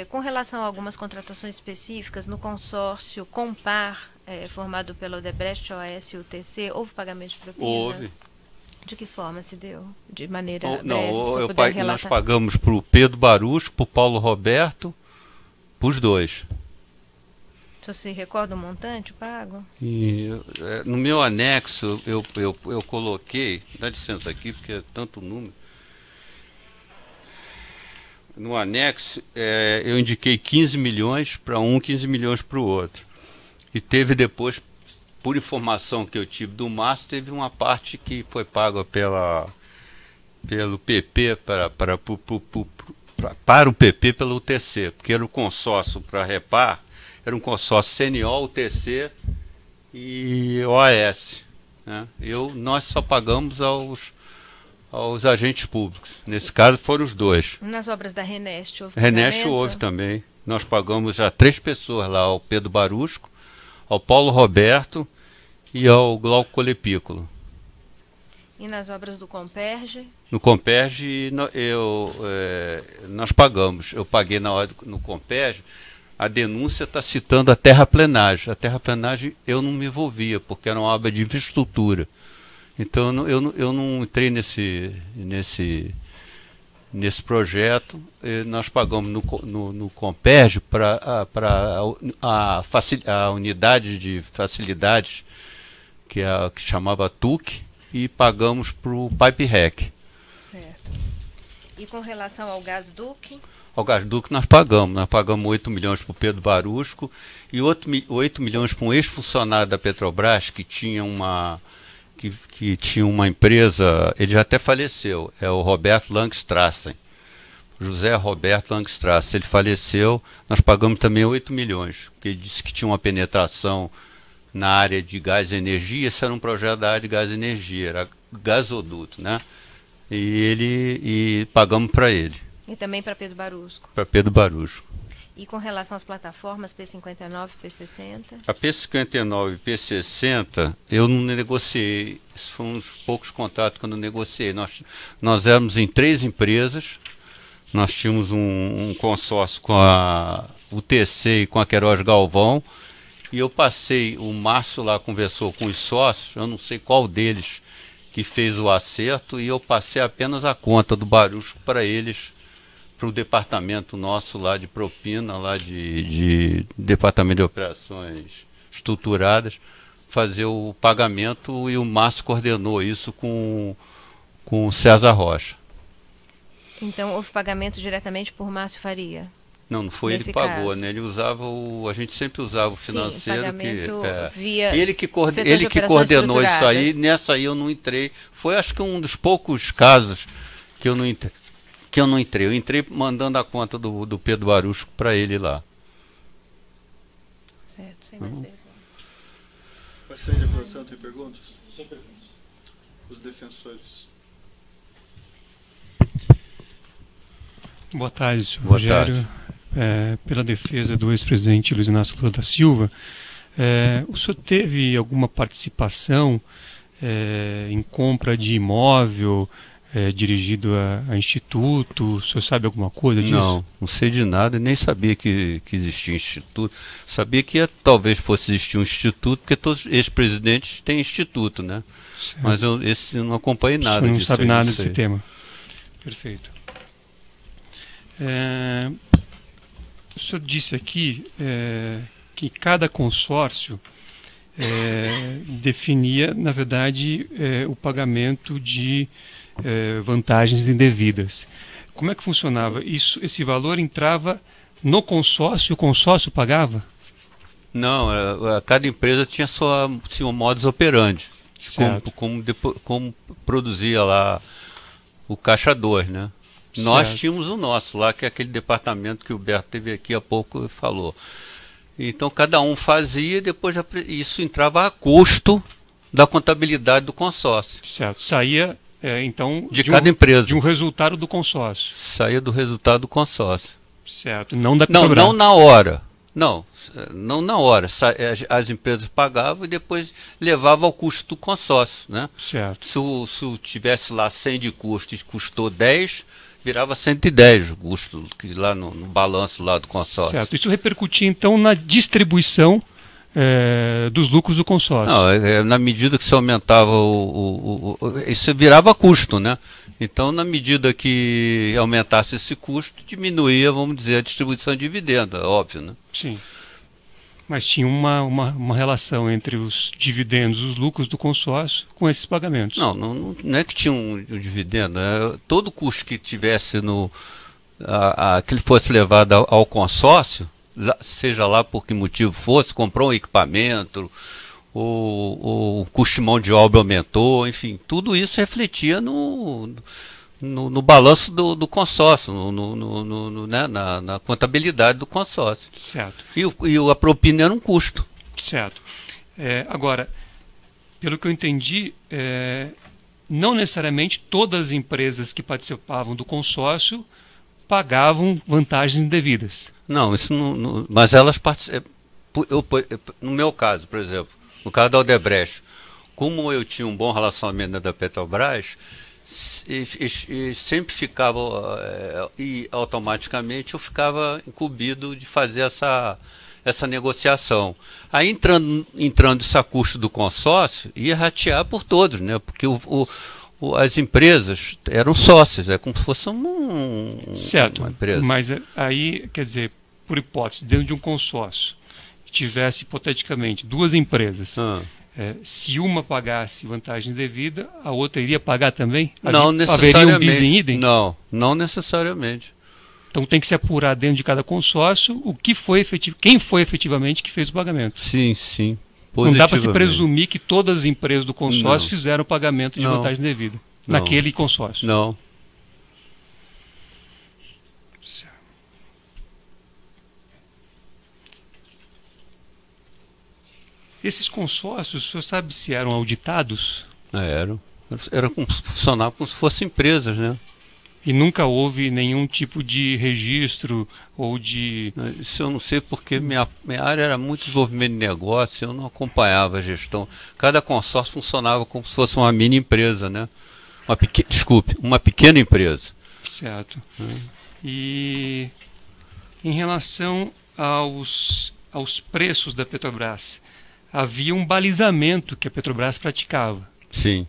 Com relação a algumas contratações específicas, no consórcio Compar, formado pela Odebrecht, OAS e UTC, houve pagamento de propina? Houve. De que forma se deu? De maneira breve, nós pagamos para o Pedro Barusco, para o Paulo Roberto, para os dois. Você se recorda o montante pago? No meu anexo eu coloquei, dá licença aqui porque é tanto número. No anexo eu indiquei 15 milhões para um, 15 milhões para o outro. E teve depois, por informação que eu tive do Márcio, teve uma parte que foi paga pelo PP para o PP pela UTC, porque era o consórcio para Repar, era um consórcio CNO, UTC e OAS. Né? Nós só pagamos aos agentes públicos. Nesse caso foram os dois. Nas obras da Renest houve Renest houve também. Nós pagamos a 3 pessoas lá, ao Pedro Barusco, ao Paulo Roberto e ao Glauco Colepícolo. E nas obras do Comperge? No Comperge nós pagamos. Eu paguei no Comperge. A denúncia está citando a terraplenagem. A terraplenagem eu não me envolvia, porque era uma obra de infraestrutura. Então eu não entrei nesse projeto. Nós pagamos no Comperge para a unidade de facilidades, que chamava TUC, e pagamos para o Pipe Rec. Certo. E com relação ao Gasduc? Ao Gasduc nós pagamos 8 milhões para o Pedro Barusco e 8 milhões para um ex-funcionário da Petrobras que tinha uma empresa, ele já até faleceu, é o Roberto Langstrassen. José Roberto Langstrassen, ele faleceu, nós pagamos também 8 milhões, porque ele disse que tinha uma penetração na área de gás e energia. Esse era um projeto da área de gás e energia, era gasoduto, né? E pagamos para ele. E também para Pedro Barusco? Para Pedro Barusco. E com relação às plataformas P59 e P60? A P59 e P60 eu não negociei, esses foram uns poucos contratos que eu não negociei. Nós éramos em 3 empresas, nós tínhamos um consórcio com a UTC e com a Queiroz Galvão, e eu passei, o Márcio lá conversou com os sócios, eu não sei qual deles que fez o acerto, e eu passei apenas a conta do Barusco para eles, para o departamento nosso lá de propina, lá de departamento de operações estruturadas, fazer o pagamento e o Márcio coordenou isso com o César Rocha. Então houve pagamento diretamente por Márcio Faria? Não foi ele que pagou, né? Ele usava a gente sempre usava o financeiro. Sim, pagamento via ele que coordenou isso aí. Nessa aí eu não entrei. Foi acho que um dos poucos casos que eu não entrei. Eu entrei mandando a conta do Pedro Barusco para ele lá. Certo, sem mais perguntas. Bastante de aprovação, tem perguntas? Sem perguntas. Os defensores. Boa tarde, senhor Boa Rogério. tarde. Pela defesa do ex-presidente Luiz Inácio Lula da Silva, o senhor teve alguma participação em compra de imóvel dirigido a instituto? O senhor sabe alguma coisa disso? Não sei de nada, nem sabia que existia instituto. Sabia que talvez fosse existir um instituto, porque todos os ex-presidentes têm instituto, né? Certo. Mas eu não acompanhei nada disso. O senhor não sabe aí, nada não desse sei. tema. Perfeito. O senhor disse aqui que cada consórcio definia, na verdade, o pagamento de vantagens indevidas. Como é que funcionava? Esse valor entrava no consórcio e o consórcio pagava? Não, cada empresa tinha seu modus operandi. Certo. Como produzia lá o Caixa 2, né? Nós tínhamos o nosso lá, que é aquele departamento que o Berto teve aqui há pouco e falou. Então cada um fazia e depois isso entrava a custo da contabilidade do consórcio. Certo. Saía, então, de cada empresa. De um resultado do consórcio. Saía do resultado do consórcio. Certo. Não da Petrobras. Não na hora. Não na hora. As empresas pagavam e depois levavam ao custo do consórcio, né? Certo. Se tivesse lá 100 de custo e custou 10, virava 110 o custo que lá no balanço lá do consórcio. Certo. Isso repercutia então na distribuição dos lucros do consórcio. Não, na medida que se aumentava isso virava custo, né? Então, na medida que aumentasse esse custo, diminuía, vamos dizer, a distribuição de dividendo, é óbvio, né? Sim. Mas tinha uma relação entre os dividendos, os lucros do consórcio com esses pagamentos. Não é que tinha um dividendo. Todo custo que tivesse que ele fosse levado ao consórcio, seja lá por que motivo fosse, comprou um equipamento, o custo de mão de obra aumentou, enfim, tudo isso refletia no balanço do consórcio, né, na contabilidade do consórcio. Certo. E a propina era um custo. Certo. Agora, pelo que eu entendi, não necessariamente todas as empresas que participavam do consórcio pagavam vantagens indevidas. Não, isso não, mas elas participam. No meu caso, por exemplo, no caso da Odebrecht, como eu tinha um bom relacionamento da Petrobras, e sempre ficava, e automaticamente eu ficava incumbido de fazer essa negociação. Aí entrando esse custo do consórcio, ia ratear por todos, né? Porque as empresas eram sócias, é como se fosse certo, uma empresa. Mas aí, quer dizer, por hipótese, dentro de um consórcio, tivesse hipoteticamente duas empresas, se uma pagasse vantagem devida, a outra iria pagar também? Não necessariamente. Haveria um bis in idem? Não necessariamente. Então tem que se apurar dentro de cada consórcio quem foi efetivamente que fez o pagamento. Sim. Não dá para se presumir que todas as empresas do consórcio fizeram o pagamento de vantagem devida naquele consórcio. Não. Esses consórcios, o senhor sabe se eram auditados? Funcionava como se fossem empresas, né? E nunca houve nenhum tipo de registro ou de... Isso eu não sei porque minha área era muito desenvolvimento de negócio, eu não acompanhava a gestão. Cada consórcio funcionava como se fosse uma mini empresa, né? Uma pequena empresa. Certo. E em relação aos preços da Petrobras, havia um balizamento que a Petrobras praticava. Sim.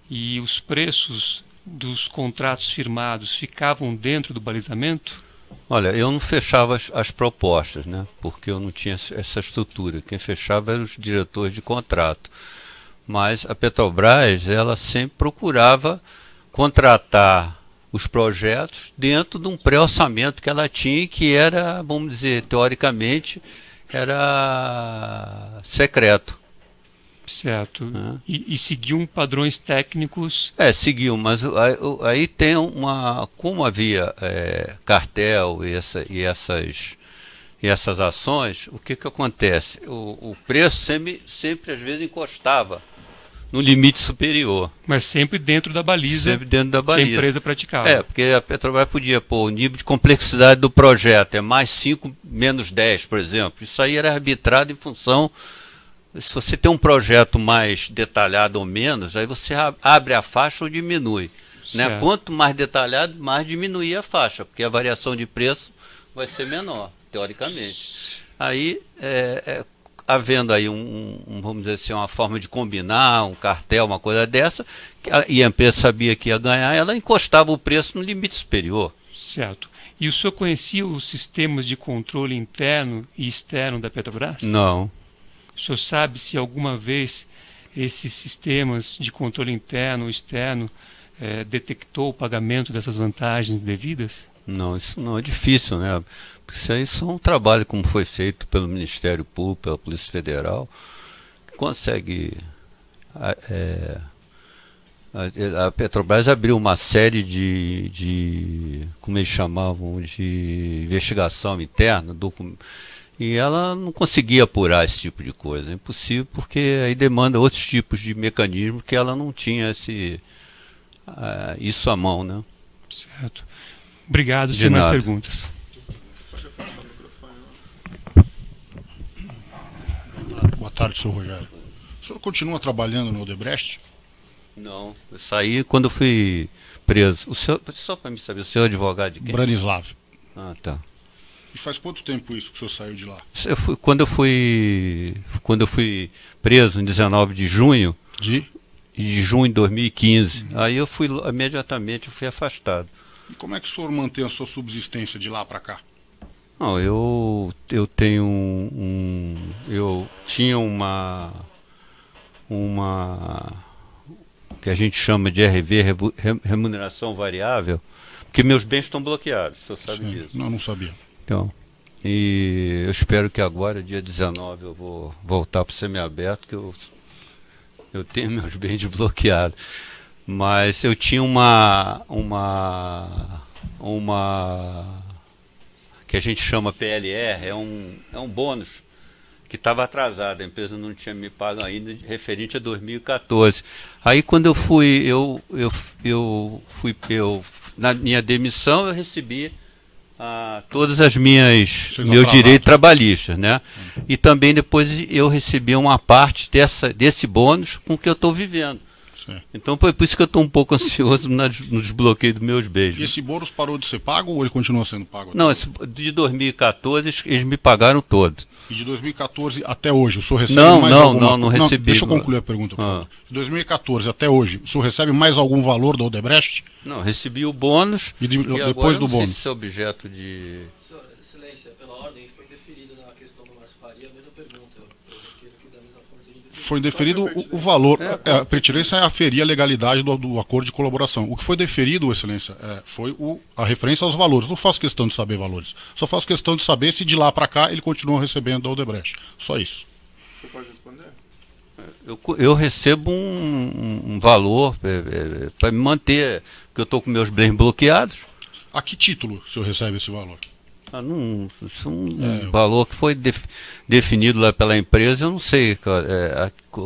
E os preços dos contratos firmados ficavam dentro do balizamento? Olha, eu não fechava as propostas, né? Porque eu não tinha essa estrutura. Quem fechava eram os diretores de contrato. Mas a Petrobras, ela sempre procurava contratar os projetos dentro de um pré-orçamento que ela tinha, que era, vamos dizer, teoricamente, era secreto. Certo. E seguiam padrões técnicos. Seguiam, mas aí tem uma. Como havia cartel e essas ações, o que acontece? O preço sempre às vezes encostava no limite superior. Mas sempre dentro da baliza. Sempre dentro da baliza. Que a empresa praticava. Porque a Petrobras podia pôr o nível de complexidade do projeto, é mais 5, menos 10, por exemplo. Isso aí era arbitrado em função. Se você tem um projeto mais detalhado ou menos, aí você abre a faixa ou diminui. Né? Quanto mais detalhado, mais diminuir a faixa, porque a variação de preço vai ser menor, teoricamente. Aí, havendo aí vamos dizer assim, uma forma de combinar, um cartel, uma coisa dessa, e a empresa sabia que ia ganhar, ela encostava o preço no limite superior. Certo. E o senhor conhecia os sistemas de controle interno e externo da Petrobras? Não. O senhor sabe se alguma vez esses sistemas de controle interno ou externo detectou o pagamento dessas vantagens devidas? Não, isso não é difícil, né? Porque isso aí é um trabalho como foi feito pelo Ministério Público, pela Polícia Federal, que consegue... A Petrobras abriu uma série de como eles chamavam, de investigação interna, e ela não conseguia apurar esse tipo de coisa. É impossível, porque aí demanda outros tipos de mecanismos que ela não tinha isso à mão, né? Certo. Obrigado, sem mais perguntas. Boa tarde, senhor Rogério. O senhor continua trabalhando no Odebrecht? Não, eu saí quando eu fui preso. O senhor, só para me saber, o senhor é advogado de quem? Branislav. Ah, tá. E faz quanto tempo isso que o senhor saiu de lá? Quando eu fui preso em 19 de junho de 2015, aí eu fui imediatamente afastado. E como é que o senhor mantém a sua subsistência de lá para cá? Não, eu tenho eu tinha uma que a gente chama de RV, remuneração variável, porque meus bens estão bloqueados, o senhor sabe disso. Não sabia. Então, e eu espero que agora, dia 19, eu vou voltar para o semiaberto, que eu tenho meus bens desbloqueados. Mas eu tinha uma que a gente chama PLR, é um bônus que estava atrasado, a empresa não tinha me pago ainda, referente a 2014. Aí quando eu fui, na minha demissão, eu recebi todas as meus direitos trabalhistas, né? E também depois eu recebi uma parte desse bônus com que eu estou vivendo. Então foi por isso que eu estou um pouco ansioso no desbloqueio dos meus bens. E esse bônus parou de ser pago ou ele continua sendo pago? Não, de 2014 eles me pagaram todo. E de 2014 até hoje, o senhor recebe mais alguma... Não recebi. Deixa eu concluir a pergunta. De 2014 até hoje, o senhor recebe mais algum valor da Odebrecht? Não, recebi o bônus e depois do bônus. Esse é objeto de... Excelência, pela ordem, foi deferido na questão do Márcio Faria, a mesma pergunta. Foi deferido o valor. A pertinência é aferir a legalidade do acordo de colaboração. O que foi deferido, Excelência, foi a referência aos valores. Não faço questão de saber valores. Só faço questão de saber se de lá para cá ele continua recebendo da Odebrecht. Só isso. Você pode responder? Eu recebo um valor para me manter, porque eu estou com meus bens bloqueados. A que título o senhor recebe esse valor? Isso é um valor que foi definido lá pela empresa, eu não sei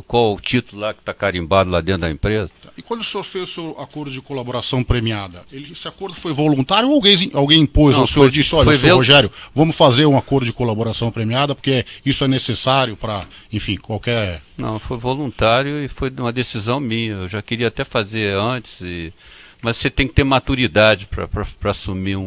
qual o título lá que está carimbado lá dentro da empresa. E quando o senhor fez o seu acordo de colaboração premiada, esse acordo foi voluntário ou alguém impôs ao senhor e disse, olha, senhor Rogério, vamos fazer um acordo de colaboração premiada porque isso é necessário para, enfim, qualquer... Não, foi voluntário e foi uma decisão minha, eu já queria até fazer antes, mas você tem que ter maturidade para assumir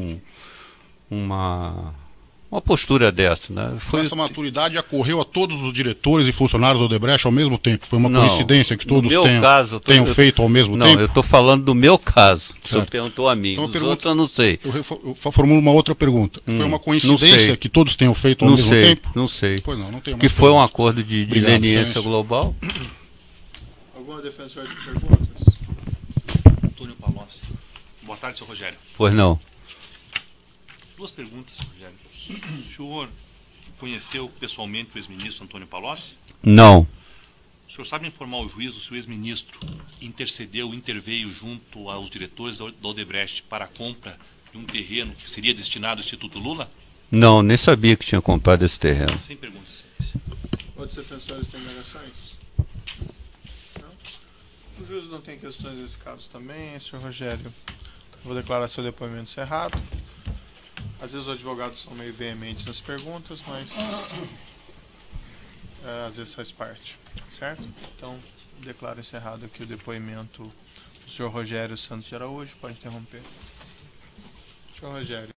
uma postura dessa, né? Essa maturidade ocorreu a todos os diretores e funcionários do Odebrecht ao mesmo tempo? Foi uma Não, coincidência que todos no meu caso, tenham feito ao mesmo tempo? Não, eu estou falando do meu caso. O senhor Certo. perguntou a mim. Então, Dos outros eu não sei. Eu formulo uma outra pergunta. Foi uma não coincidência sei. que todos tenham feito ao Não mesmo sei, tempo? não sei. Pois não tenho Que mais foi um perguntas. acordo de Obrigado, leniência Excelência. global. Alguma defensor de perguntas? Antônio Palocci. Boa tarde, senhor Rogério. Pois não. Duas perguntas, senhor Rogério. O senhor conheceu pessoalmente o ex-ministro Antônio Palocci? Não. O senhor sabe informar o juízo se o ex-ministro interveio junto aos diretores da Odebrecht para a compra de um terreno que seria destinado ao Instituto Lula? Não, nem sabia que tinha comprado esse terreno. Sem perguntas. Outros defensores têm alegações? Não? O juiz não tem questões nesse caso também, senhor Rogério. Vou declarar seu depoimento encerrado. Às vezes os advogados são meio veementes nas perguntas, mas às vezes faz parte, certo? Então, declaro encerrado aqui o depoimento do senhor Rogério Santos de Araújo. Pode interromper. Senhor Rogério.